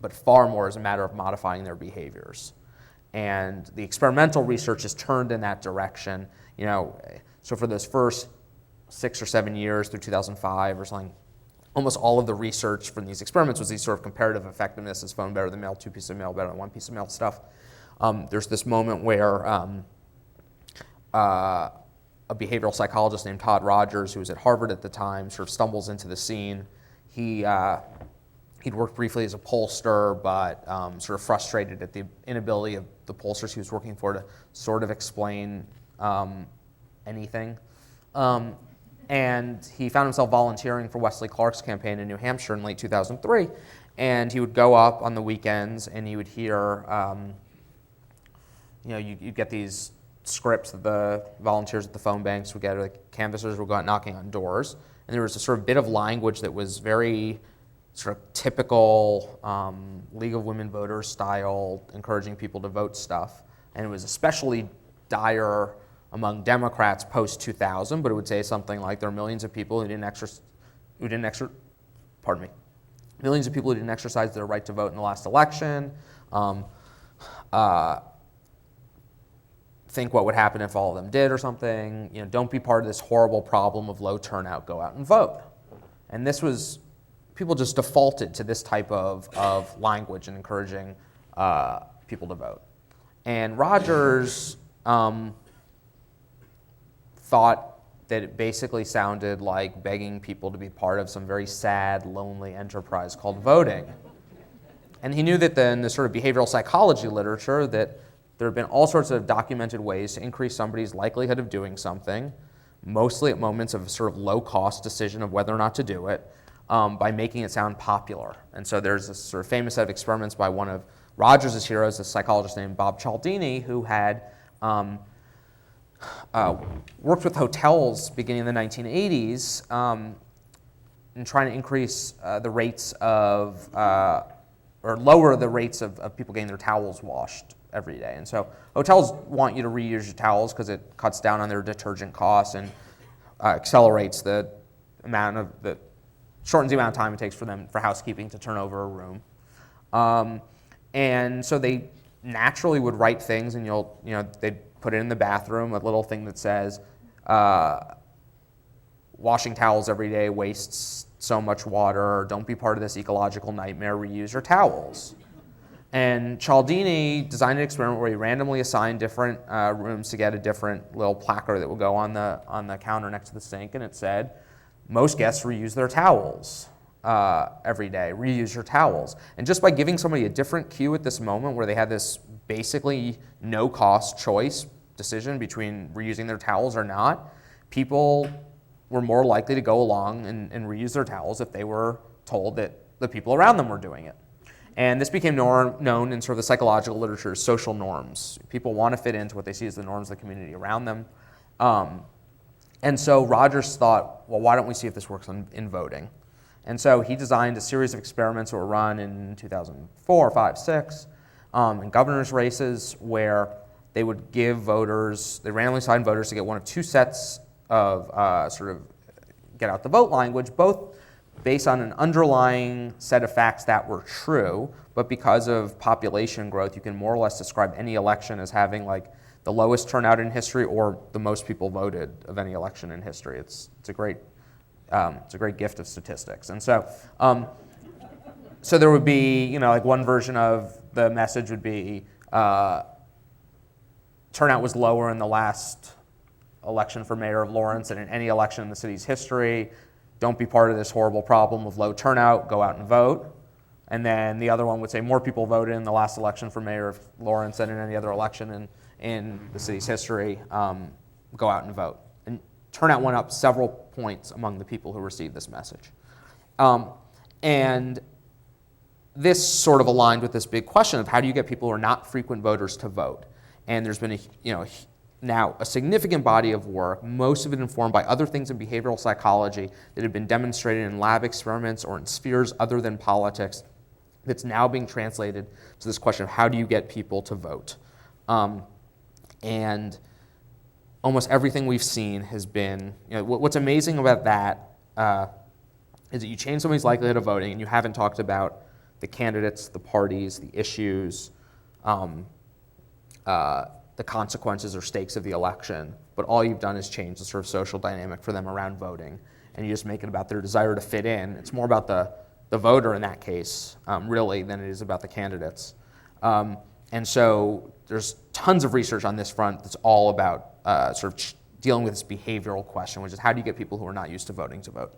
but far more as a matter of modifying their behaviors. And the experimental research has turned in that direction. So for those first 6 or 7 years through 2005 or something, almost all of the research from these experiments was these sort of comparative effectiveness, is phone better than mail, 2 pieces of mail better than 1 piece of mail stuff. There's this moment where a behavioral psychologist named Todd Rogers, who was at Harvard at the time, sort of stumbles into the scene. He'd worked briefly as a pollster, but sort of frustrated at the inability of the pollsters he was working for to sort of explain anything. And he found himself volunteering for Wesley Clark's campaign in New Hampshire in late 2003. And he would go up on the weekends and he would hear, you'd get these scripts that the volunteers at the phone banks would get, or the canvassers would go out knocking on doors. And there was a sort of bit of language that was very sort of typical League of Women Voters style, encouraging people to vote stuff. And it was especially dire among Democrats post-2000, but it would say something like there are millions of people who didn't exercise their right to vote in the last election. Think what would happen if all of them did or something. Don't be part of this horrible problem of low turnout, go out and vote. And this was, people just defaulted to this type of language and encouraging people to vote. And Rogers thought that it basically sounded like begging people to be part of some very sad, lonely enterprise called voting. And he knew that in the sort of behavioral psychology literature that there have been all sorts of documented ways to increase somebody's likelihood of doing something, mostly at moments of sort of low-cost decision of whether or not to do it, by making it sound popular. And so there's this sort of famous set of experiments by one of Rogers' heroes, a psychologist named Bob Cialdini, who had worked with hotels beginning in the 1980s in trying to increase the rates of, or lower the rates of people getting their towels washed every day. And so hotels want you to reuse your towels because it cuts down on their detergent costs and accelerates the amount of, shortens the amount of time it takes for housekeeping to turn over a room. And so they naturally would write things, and they'd put it in the bathroom, a little thing that says, washing towels every day wastes so much water, or don't be part of this ecological nightmare, reuse your towels. And Cialdini designed an experiment where he randomly assigned different rooms to get a different little placard that would go on the counter next to the sink, and it said, most guests reuse their towels every day, reuse your towels. And just by giving somebody a different cue at this moment where they had this basically no-cost choice decision between reusing their towels or not, people were more likely to go along and reuse their towels if they were told that the people around them were doing it. And this became known in sort of the psychological literature as social norms. People want to fit into what they see as the norms of the community around them. And so Rogers thought, well, why don't we see if this works in voting? And so he designed a series of experiments that were run in 2004, 5, 6, in governor's races where they would give voters, they randomly assigned voters to get one of two sets of sort of get out the vote language, both based on an underlying set of facts that were true, but because of population growth, you can more or less describe any election as having like the lowest turnout in history or the most people voted of any election in history. It's a great gift of statistics. And so there would be, like one version of the message would be turnout was lower in the last election for mayor of Lawrence than in any election in the city's history. Don't be part of this horrible problem of low turnout, go out and vote. And then the other one would say more people voted in the last election for mayor of Lawrence than in any other election in the city's history, go out and vote. And turnout went up several points among the people who received this message. And this sort of aligned with this big question of how do you get people who are not frequent voters to vote? And there's been now a significant body of work, most of it informed by other things in behavioral psychology that have been demonstrated in lab experiments or in spheres other than politics, that's now being translated to this question of how do you get people to vote? And almost everything we've seen has been, what's amazing about that is that you change somebody's likelihood of voting and you haven't talked about the candidates, the parties, the issues, the consequences or stakes of the election, but all you've done is change the sort of social dynamic for them around voting, and you just make it about their desire to fit in. It's more about the voter in that case, really, than it is about the candidates. And so there's tons of research on this front that's all about dealing with this behavioral question, which is how do you get people who are not used to voting to vote?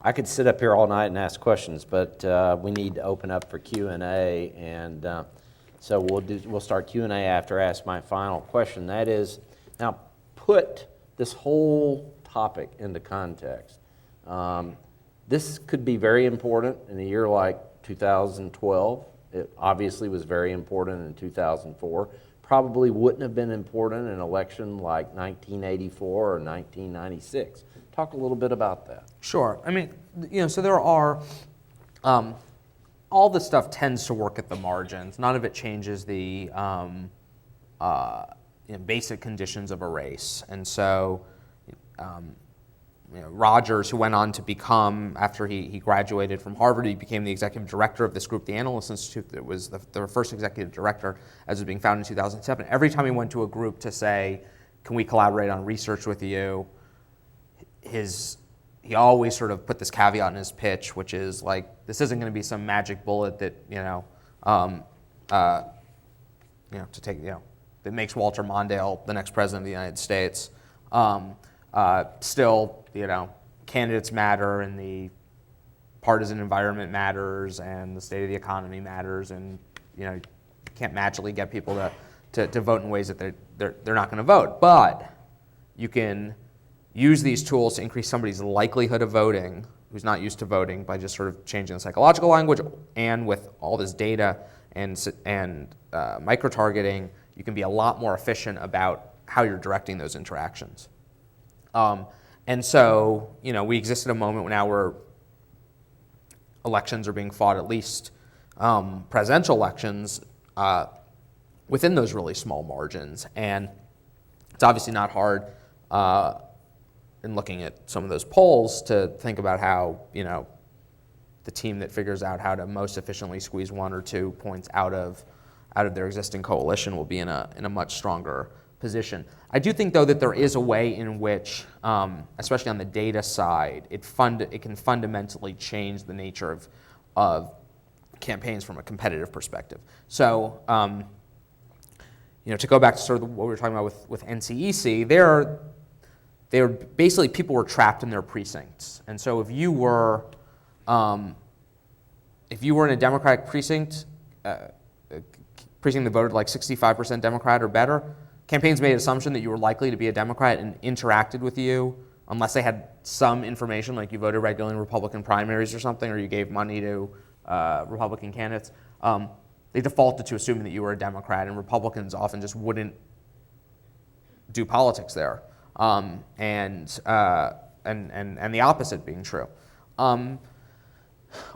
I could sit up here all night and ask questions, but we need to open up for Q&A, and so we'll start Q&A after I ask my final question. That is, now put this whole topic into context. This could be very important in a year like 2012. It obviously was very important in 2004. Probably wouldn't have been important in an election like 1984 or 1996. Talk a little bit about that. Sure. I mean, so there are, all this stuff tends to work at the margins. None of it changes the basic conditions of a race. And so Rogers, who went on to become, after he graduated from Harvard, he became the executive director of this group, the Analyst Institute, that was the first executive director as it was being founded in 2007. Every time he went to a group to say, can we collaborate on research with you, he always sort of put this caveat in his pitch, which is like, this isn't going to be some magic bullet that, that makes Walter Mondale the next president of the United States. Still, candidates matter, and the partisan environment matters, and the state of the economy matters, and you can't magically get people to vote in ways that they're not going to vote. But you can use these tools to increase somebody's likelihood of voting who's not used to voting by just sort of changing the psychological language, and with all this data and micro-targeting, you can be a lot more efficient about how you're directing those interactions. And so, we exist at a moment now where elections are being fought, at least presidential elections, within those really small margins. And it's obviously not hard in looking at some of those polls to think about how, the team that figures out how to most efficiently squeeze 1 or 2 points out of their existing coalition will be in a much stronger position. I do think, though, that there is a way in which, especially on the data side, it can fundamentally change the nature of campaigns from a competitive perspective. So, to go back to sort of what we were talking about with NCEC, they were basically, people were trapped in their precincts, and so if you were in a Democratic precinct that voted like 65% Democrat or better, campaigns made an assumption that you were likely to be a Democrat and interacted with you unless they had some information, like you voted regularly in Republican primaries or something, or you gave money to Republican candidates. They defaulted to assuming that you were a Democrat, and Republicans often just wouldn't do politics there, and the opposite being true.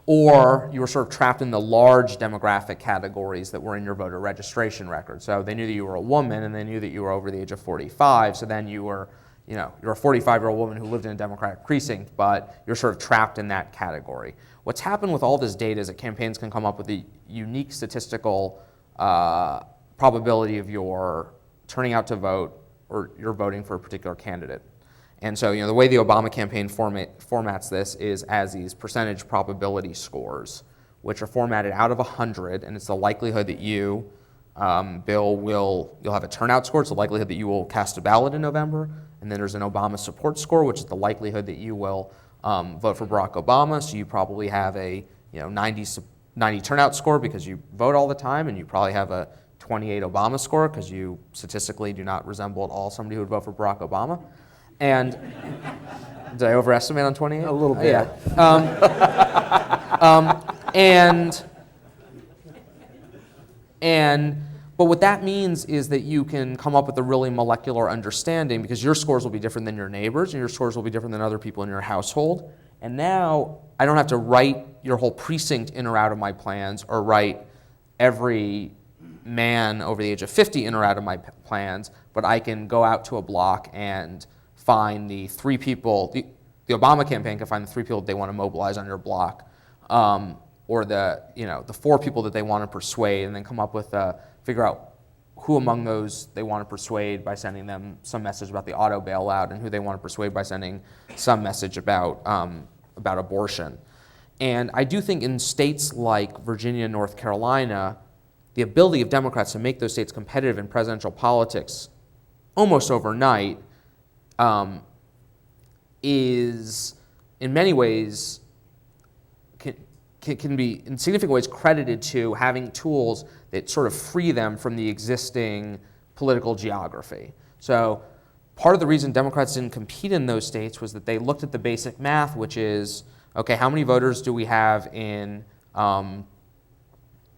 Or you were sort of trapped in the large demographic categories that were in your voter registration record. So they knew that you were a woman, and they knew that you were over the age of 45. So then you were, you're a 45-year-old woman who lived in a Democratic precinct, but you're sort of trapped in that category. What's happened with all this data is that campaigns can come up with a unique statistical probability of your turning out to vote or you're voting for a particular candidate. And so, the way the Obama campaign formats this is as these percentage probability scores, which are formatted out of 100, and it's the likelihood that you, Bill, you'll have a turnout score. It's the likelihood that you will cast a ballot in November. And then there's an Obama support score, which is the likelihood that you will vote for Barack Obama. So you probably have a 90 turnout score because you vote all the time, and you probably have a 28 Obama score because you statistically do not resemble at all somebody who would vote for Barack Obama. And did I overestimate on 28? A little bit. Yeah. But what that means is that you can come up with a really molecular understanding because your scores will be different than your neighbors and your scores will be different than other people in your household. And now I don't have to write your whole precinct in or out of my plans or write every man over the age of 50 in or out of my plans, but I can go out to a block and find the 3 people, the Obama campaign can find the 3 people that they want to mobilize on your block, or the 4 people that they want to persuade, and then come up with figure out who among those they want to persuade by sending them some message about the auto bailout, and who they want to persuade by sending some message about abortion. And I do think in states like Virginia and North Carolina, the ability of Democrats to make those states competitive in presidential politics almost overnight is in many ways can be in significant ways credited to having tools that sort of free them from the existing political geography. So part of the reason Democrats didn't compete in those states was that they looked at the basic math, which is, okay, how many voters do we have in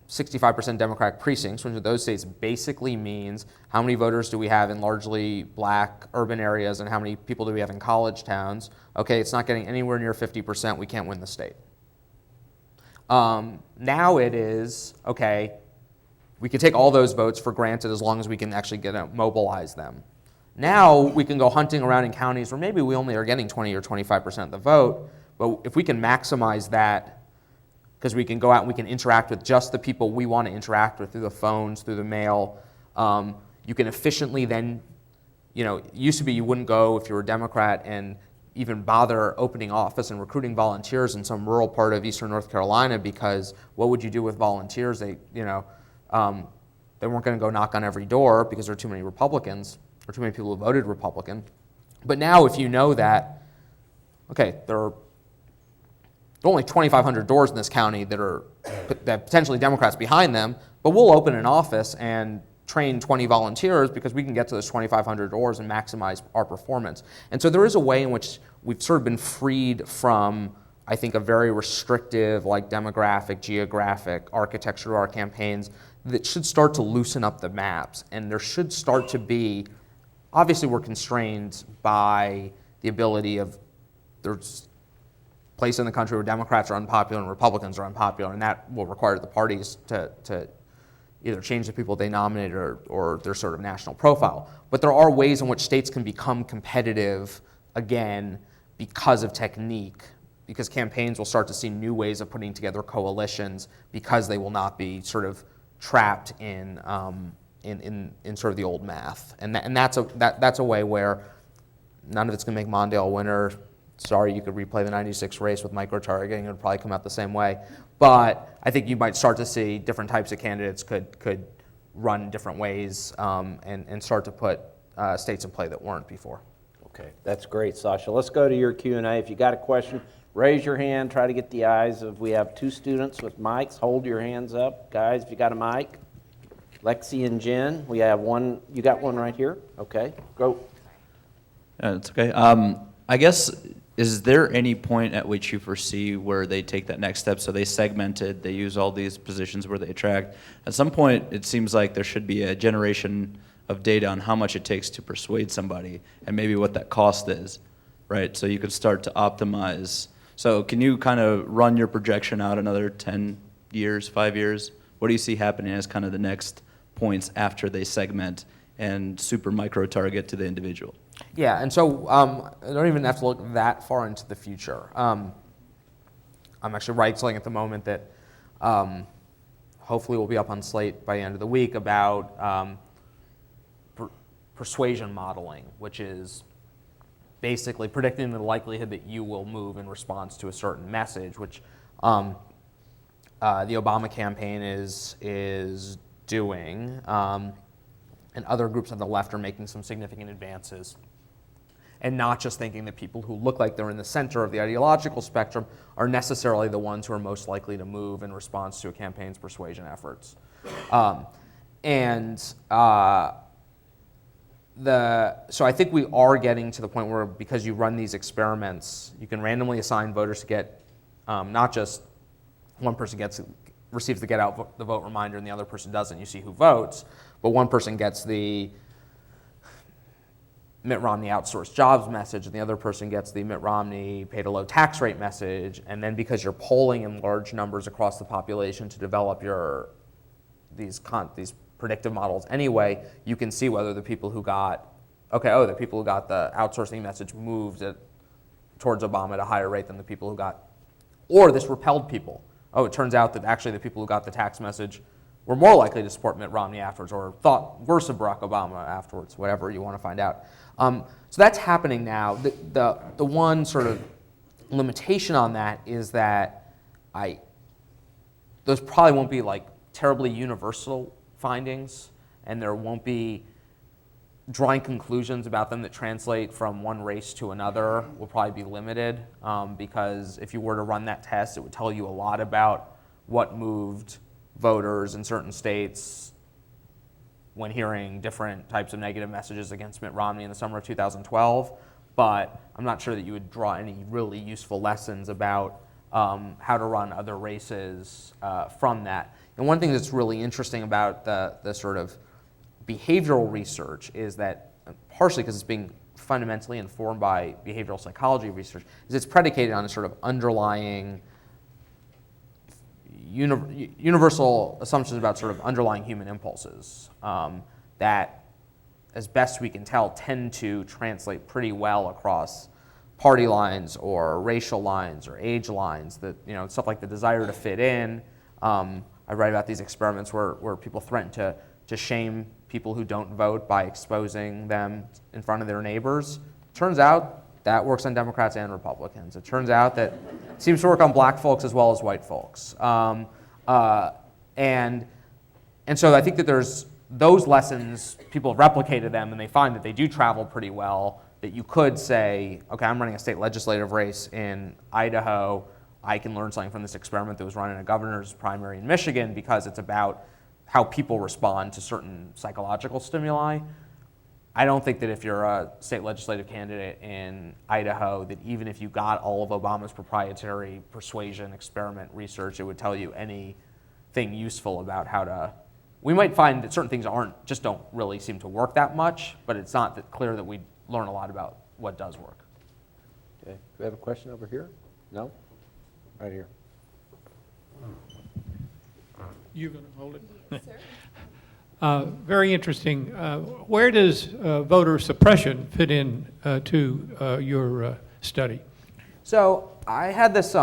65% Democratic precincts, which in those states basically means how many voters do we have in largely black urban areas and how many people do we have in college towns. Okay, it's not getting anywhere near 50%, we can't win the state. Now it is, okay, we can take all those votes for granted as long as we can actually mobilize them. Now we can go hunting around in counties where maybe we only are getting 20 or 25% of the vote, but if we can maximize that, because we can go out and we can interact with just the people we want to interact with through the phones, through the mail, you can efficiently then, it used to be you wouldn't go if you were a Democrat and even bother opening office and recruiting volunteers in some rural part of eastern North Carolina, because what would you do with volunteers? They weren't going to go knock on every door because there are too many Republicans or too many people who voted Republican. But now if you know that, okay, there are only 2,500 doors in this county that have potentially Democrats behind them, but we'll open an office and train 20 volunteers because we can get to those 2,500 doors and maximize our performance. And so there is a way in which we've sort of been freed from, I think, a very restrictive, like demographic, geographic architecture to our campaigns that should start to loosen up the maps. And there should start to be, obviously we're constrained by the ability of, there's place in the country where Democrats are unpopular and Republicans are unpopular, and that will require the parties to either change the people they nominate or their sort of national profile. But there are ways in which states can become competitive again because of technique, because campaigns will start to see new ways of putting together coalitions because they will not be sort of trapped in sort of the old math. And that's a way where none of it's going to make Mondale a winner. Sorry, you could replay the 96 race with micro-targeting. It would probably come out the same way. But I think you might start to see different types of candidates could run different ways and start to put states in play that weren't before. Okay, that's great, Sasha. Let's go to your Q&A. If you got a question, raise your hand. Try to get the eyes of, we have 2 students with mics. Hold your hands up. Guys, if you got a mic. Lexi and Jen, we have one. You got one right here? Okay, go. It's okay. I guess, is there any point at which you foresee where they take that next step? So they segmented, they use all these positions where they attract. At some point, it seems like there should be a generation of data on how much it takes to persuade somebody and maybe what that cost is, right? So you could start to optimize. So can you kind of run your projection out another 10 years, 5 years? What do you see happening as kind of the next points after they segment and super micro target to the individual? Yeah, and so I don't even have to look that far into the future. I'm actually writing something at the moment that hopefully will be up on Slate by the end of the week about persuasion modeling, which is basically predicting the likelihood that you will move in response to a certain message, which the Obama campaign is doing, and other groups on the left are making some significant advances. And not just thinking that people who look like they're in the center of the ideological spectrum are necessarily the ones who are most likely to move in response to a campaign's persuasion efforts. So I think we are getting to the point where, because you run these experiments, you can randomly assign voters to get not just one person receives the get out the vote reminder and the other person doesn't. You see who votes, but one person gets the Mitt Romney outsourced jobs message, and the other person gets the Mitt Romney paid a low tax rate message. And then, because you're polling in large numbers across the population to develop these predictive models anyway, you can see whether the people who got the outsourcing message moved towards Obama at a higher rate than the people who got, or this repelled people. Oh, it turns out that actually the people who got the tax message were more likely to support Mitt Romney afterwards, or thought worse of Barack Obama afterwards, whatever you want to find out. So that's happening now. The one sort of limitation on that is that those probably won't be like terribly universal findings, and there won't be drawing conclusions about them that translate from one race to another will probably be limited, because if you were to run that test, it would tell you a lot about what moved voters in certain states when hearing different types of negative messages against Mitt Romney in the summer of 2012, but I'm not sure that you would draw any really useful lessons about how to run other races from that. And one thing that's really interesting about the sort of behavioral research is that, partially because it's being fundamentally informed by behavioral psychology research, is it's predicated on a sort of underlying universal assumptions about sort of underlying human impulses that, as best we can tell, tend to translate pretty well across party lines or racial lines or age lines. That, stuff like the desire to fit in. I write about these experiments where people threaten to shame people who don't vote by exposing them in front of their neighbors. Turns out that works on Democrats and Republicans. It turns out that it seems to work on black folks as well as white folks. And so I think that there's those lessons, people have replicated them, and they find that they do travel pretty well, that you could say, okay, I'm running a state legislative race in Idaho. I can learn something from this experiment that was run in a governor's primary in Michigan, because it's about how people respond to certain psychological stimuli. I don't think that if you're a state legislative candidate in Idaho, that even if you got all of Obama's proprietary persuasion experiment research, it would tell you anything useful about how to. We might find that certain things don't really seem to work that much, but it's not that clear that we learn a lot about what does work. Okay. Do we have a question over here? No? Right here. You're going to hold it? Very interesting. Where does voter suppression fit in to your study? So I had this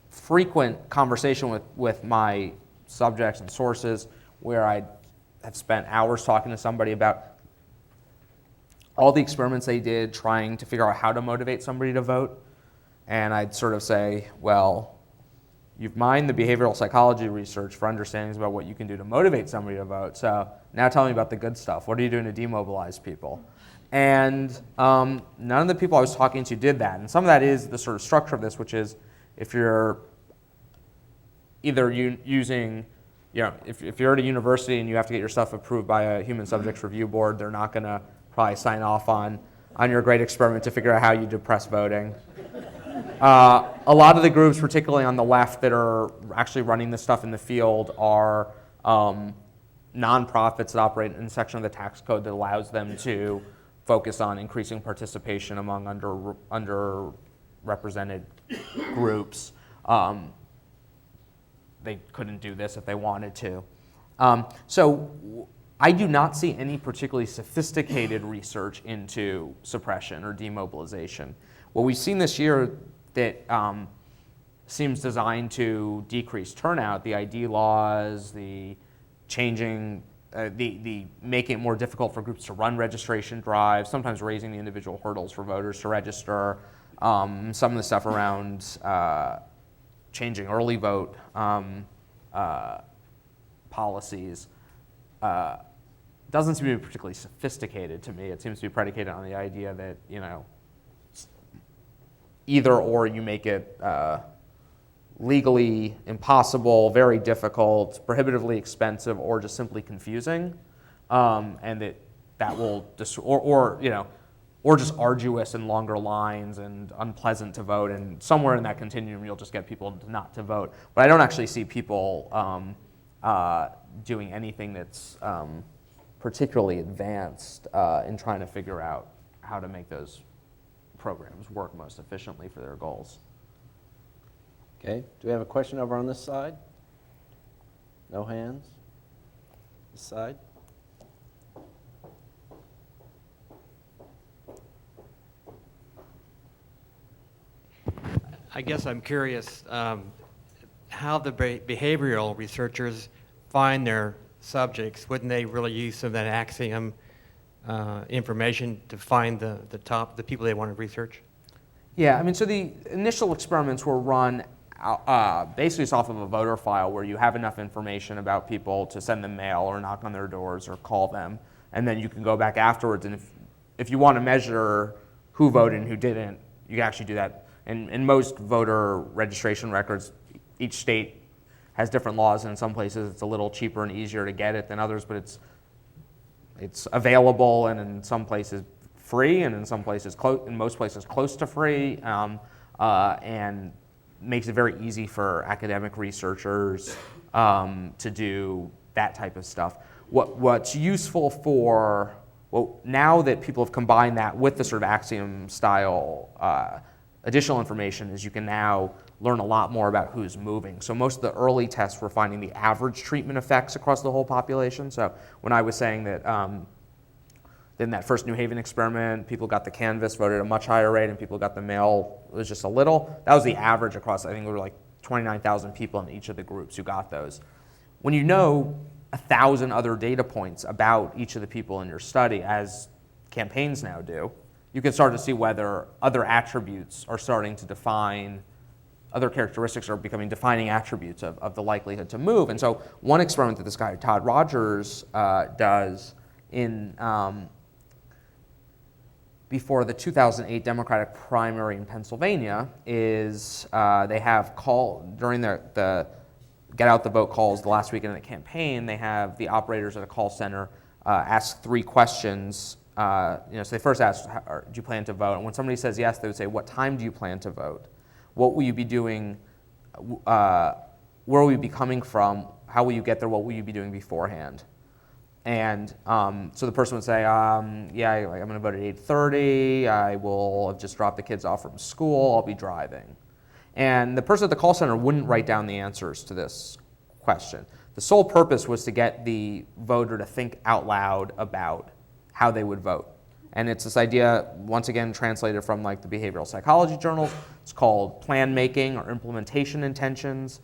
frequent conversation with my subjects and sources where I have spent hours talking to somebody about all the experiments they did trying to figure out how to motivate somebody to vote. And I'd sort of say, well, you've mined the behavioral psychology research for understandings about what you can do to motivate somebody to vote. So now tell me about the good stuff. What are you doing to demobilize people? And none of the people I was talking to did that. And some of that is the sort of structure of this, which is if you're either using, if you're at a university and you have to get your stuff approved by a human subjects review board, they're not going to probably sign off on your great experiment to figure out how you depress voting. A lot of the groups, particularly on the left, that are actually running this stuff in the field are nonprofits that operate in a section of the tax code that allows them to focus on increasing participation among underrepresented groups. They couldn't do this if they wanted to. So I do not see any particularly sophisticated research into suppression or demobilization. What we've seen this year that seems designed to decrease turnout, the ID laws, the changing, the making it more difficult for groups to run registration drives, sometimes raising the individual hurdles for voters to register, some of the stuff around changing early vote policies. Doesn't seem to be particularly sophisticated to me. It seems to be predicated on the idea that, either or you make it legally impossible, very difficult, prohibitively expensive, or just simply confusing, and that will or just arduous and longer lines and unpleasant to vote, and somewhere in that continuum you'll just get people not to vote. But I don't actually see people doing anything that's particularly advanced in trying to figure out how to make those programs work most efficiently for their goals. Okay, do we have a question over on this side? No hands? This side? I guess I'm curious how the behavioral researchers find their subjects. Wouldn't they really use some of that axiom information to find the people they want to research? Yeah, I mean, so the initial experiments were run basically just off of a voter file where you have enough information about people to send them mail or knock on their doors or call them, and then you can go back afterwards, and if you want to measure who voted and who didn't, you can actually do that. And in most voter registration records, each state has different laws, and in some places it's a little cheaper and easier to get it than others, but it's available, and in some places free, and in some places in most places close to free, and makes it very easy for academic researchers to do that type of stuff. What's useful now that people have combined that with the sort of axiom style additional information, is you can now learn a lot more about who's moving. So most of the early tests were finding the average treatment effects across the whole population. So when I was saying that in that first New Haven experiment, people got the canvas, voted at a much higher rate, and people got the mail, it was just a little. That was the average across, I think there were like 29,000 people in each of the groups who got those. When you know 1,000 other data points about each of the people in your study, as campaigns now do, you can start to see whether other attributes are starting to define, other characteristics are becoming defining attributes of the likelihood to move. And so one experiment that this guy, Todd Rogers, does before the 2008 Democratic primary in Pennsylvania is they have during the get out the vote calls the last weekend of the campaign, they have the operators at a call center ask 3 questions. So they first ask, do you plan to vote? And when somebody says yes, they would say, what time do you plan to vote? What will you be doing? Where will you be coming from? How will you get there? What will you be doing beforehand? And so the person would say, I'm going to vote at 8:30. I will have just dropped the kids off from school. I'll be driving. And the person at the call center wouldn't write down the answers to this question. The sole purpose was to get the voter to think out loud about how they would vote. And it's this idea, once again, translated from like the behavioral psychology journals. It's called plan making or implementation intentions.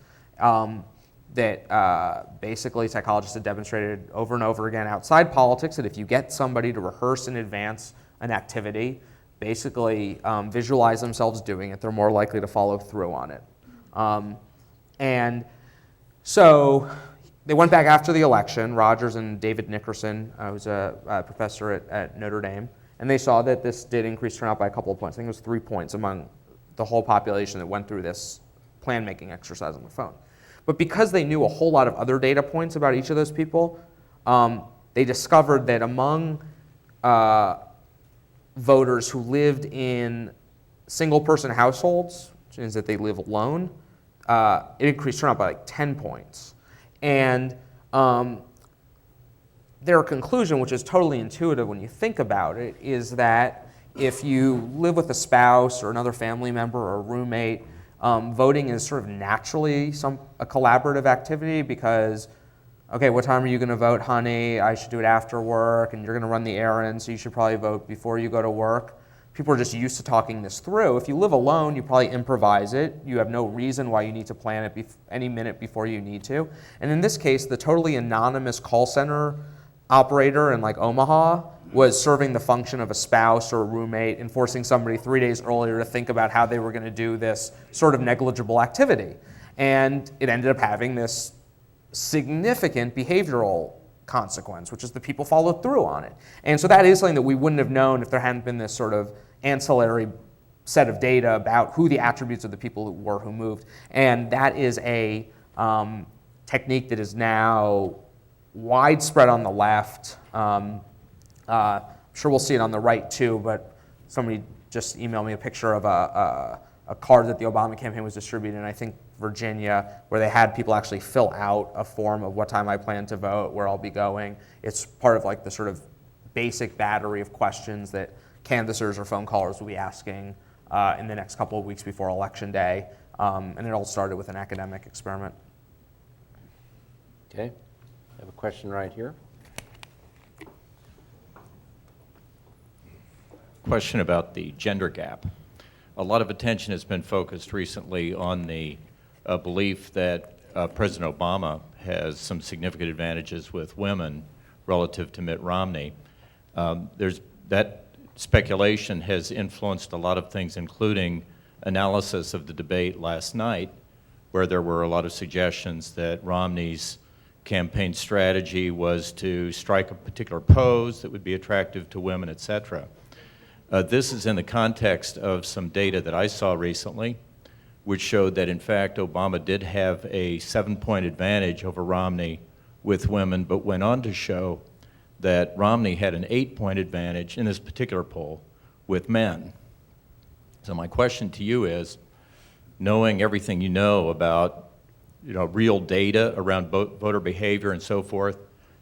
That basically psychologists have demonstrated over and over again outside politics that if you get somebody to rehearse in advance an activity, basically visualize themselves doing it, they're more likely to follow through on it. And so they went back after the election, Rogers and David Nickerson, who's a professor at Notre Dame, and they saw that this did increase turnout by a couple of points. I think it was 3 points among the whole population that went through this plan-making exercise on the phone. But because they knew a whole lot of other data points about each of those people, they discovered that among voters who lived in single-person households, which means that they live alone, it increased turnout by like 10 points. And their conclusion, which is totally intuitive when you think about it, is that if you live with a spouse or another family member or a roommate, voting is sort of naturally a collaborative activity because okay, what time are you going to vote, honey? I should do it after work, and you're going to run the errands, so you should probably vote before you go to work. People are just used to talking this through. If you live alone, you probably improvise it. You have no reason why you need to plan it any minute before you need to. And in this case, the totally anonymous call center operator in like Omaha was serving the function of a spouse or a roommate and forcing somebody 3 days earlier to think about how they were going to do this sort of negligible activity. And it ended up having this significant behavioral consequence, which is the people followed through on it. And so that is something that we wouldn't have known if there hadn't been this sort of ancillary set of data about who the attributes of the people who moved. And that is a technique that is now widespread on the left. I'm sure we'll see it on the right too, but somebody just emailed me a picture of a card that the Obama campaign was distributing in, I think, Virginia, where they had people actually fill out a form of what time I plan to vote, where I'll be going. It's part of like the sort of basic battery of questions that canvassers or phone callers will be asking in the next couple of weeks before Election Day. And it all started with an academic experiment. Okay, I have a question right here. Question about the gender gap. A lot of attention has been focused recently on the belief that President Obama has some significant advantages with women relative to Mitt Romney. That speculation has influenced a lot of things, including analysis of the debate last night, where there were a lot of suggestions that Romney's campaign strategy was to strike a particular pose that would be attractive to women, et cetera. This is in the context of some data that I saw recently, which showed that, in fact, Obama did have a 7-point advantage over Romney with women, but went on to show that Romney had an 8-point advantage in this particular poll with men. So my question to you is, knowing everything you know about real data around voter behavior and so forth,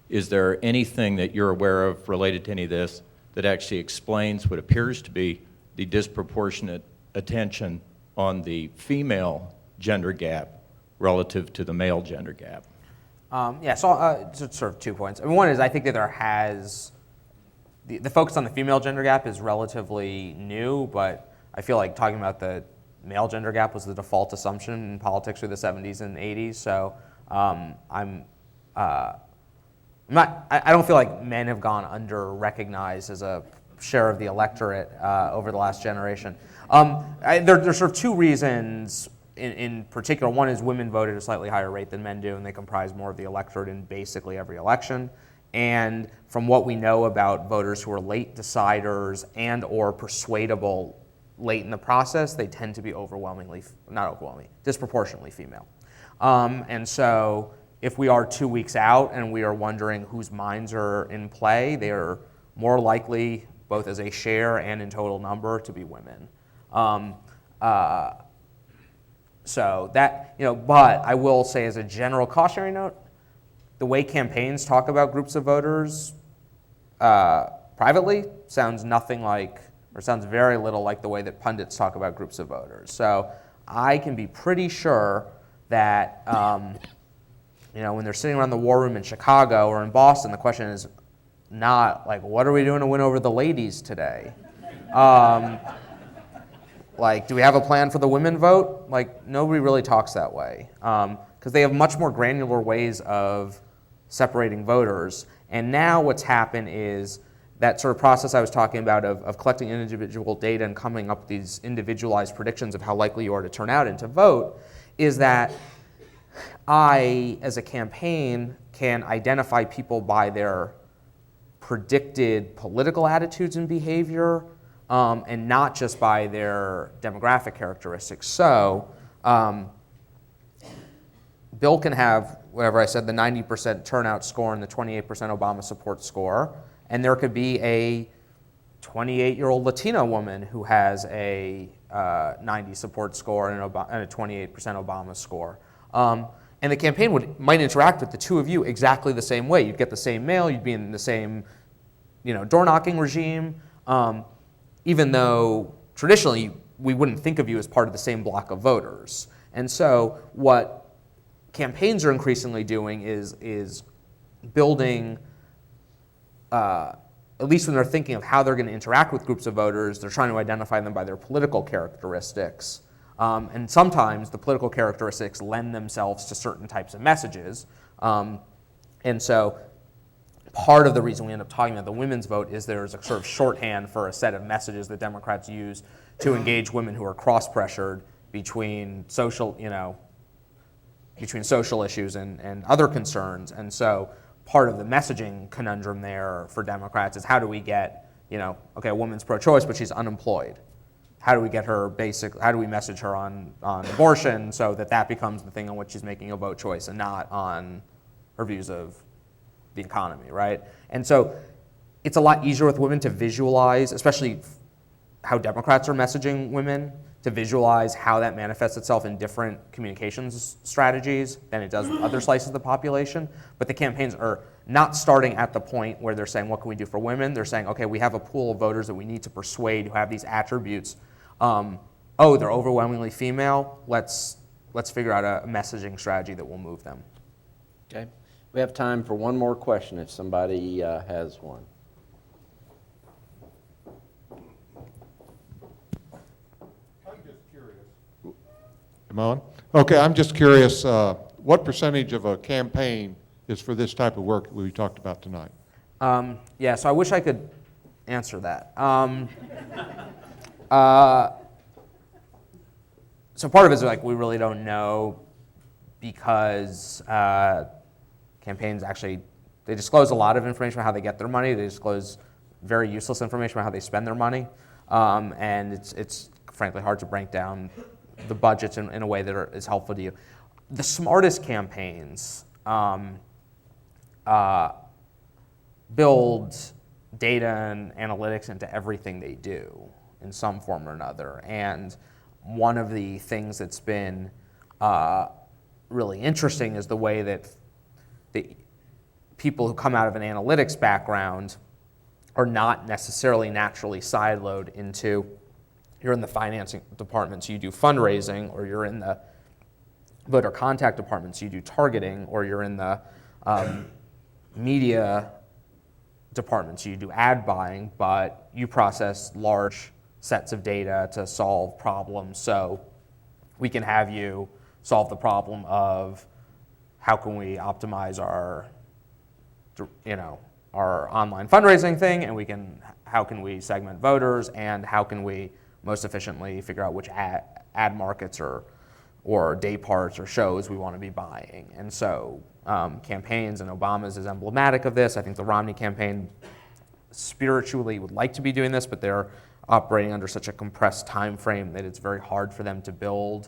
is there anything that you're aware of related to any of this that actually explains what appears to be the disproportionate attention on the female gender gap relative to the male gender gap? So sort of 2 points. I mean, one is I think that there has, the focus on the female gender gap is relatively new, but I feel like talking about the male gender gap was the default assumption in politics through the 70s and 80s. So I don't feel like men have gone under-recognized as a share of the electorate over the last generation. There's sort of 2 reasons in particular. One is women vote at a slightly higher rate than men do, and they comprise more of the electorate in basically every election. And from what we know about voters who are late deciders and or persuadable late in the process, they tend to be disproportionately female. And so if we are 2 weeks out and we are wondering whose minds are in play, they are more likely, both as a share and in total number, to be women. So that, but I will say as a general cautionary note, the way campaigns talk about groups of voters privately sounds nothing like, or sounds very little like the way that pundits talk about groups of voters. So I can be pretty sure that when they're sitting around the war room in Chicago or in Boston, the question is not like, what are we doing to win over the ladies today? Do we have a plan for the women vote? Like, nobody really talks that way because they have much more granular ways of separating voters. And now what's happened is that sort of process I was talking about of collecting individual data and coming up with these individualized predictions of how likely you are to turn out and to vote is that I, as a campaign, can identify people by their predicted political attitudes and behavior, and not just by their demographic characteristics. So Bill can have, whatever I said, the 90% turnout score and the 28% Obama support score, and there could be a 28-year-old Latina woman who has a 90 support score and a 28% Obama score. And the campaign might interact with the two of you exactly the same way. You'd get the same mail, you'd be in the same door-knocking regime, even though traditionally we wouldn't think of you as part of the same block of voters. And so what campaigns are increasingly doing is building, at least when they're thinking of how they're going to interact with groups of voters, they're trying to identify them by their political characteristics. And sometimes the political characteristics lend themselves to certain types of messages. And so part of the reason we end up talking about the women's vote is there's a sort of shorthand for a set of messages that Democrats use to engage women who are cross-pressured between social, between social issues and other concerns. And so part of the messaging conundrum there for Democrats is how do we get, okay, a woman's pro-choice, but she's unemployed. How do we get her how do we message her on abortion so that becomes the thing on which she's making a vote choice and not on her views of the economy, right? And so it's a lot easier with women to visualize, especially how Democrats are messaging women, to visualize how that manifests itself in different communications strategies than it does with other slices of the population. But the campaigns are not starting at the point where they're saying, what can we do for women? They're saying, okay, we have a pool of voters that we need to persuade who have these attributes. They're overwhelmingly female. Let's figure out a messaging strategy that will move them. Okay. We have time for one more question if somebody has one. Am I on? Okay, I'm just curious, what percentage of a campaign is for this type of work we talked about tonight? So I wish I could answer that. So part of it is we really don't know because campaigns actually, they disclose a lot of information about how they get their money. They disclose very useless information about how they spend their money. And it's frankly hard to break down the budgets in a way that is helpful to you. The smartest campaigns build data and analytics into everything they do in some form or another. And one of the things that's been really interesting is the way that the people who come out of an analytics background are not necessarily naturally siloed into, you're in the financing department, so you do fundraising, or you're in the voter contact department, so you do targeting, or you're in the media department, so you do ad buying, but you process large sets of data to solve problems. So we can have you solve the problem of how can we optimize our online fundraising thing, and how can we segment voters, and how can we most efficiently figure out which ad markets or day parts or shows we want to be buying. And so campaigns, and Obama's is emblematic of this. I think the Romney campaign spiritually would like to be doing this, but they're operating under such a compressed time frame that it's very hard for them to build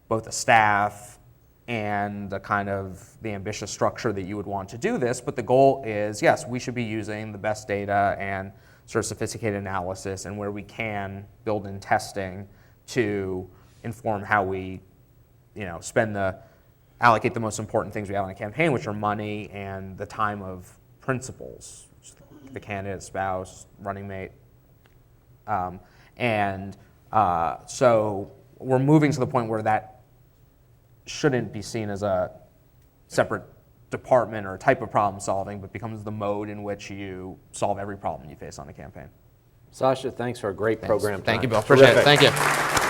both a staff and the ambitious structure that you would want to do this. But the goal is, yes, we should be using the best data and sort of sophisticated analysis, and where we can build in testing to inform how we allocate the most important things we have on a campaign, which are money and the time of principals, the candidate, spouse, running mate. So we're moving to the point where that shouldn't be seen as a separate department or type of problem solving, but becomes the mode in which you solve every problem you face on a campaign. Sasha, thanks for a great program Thank you, tonight. Bill. Appreciate it. Terrific. Thank you.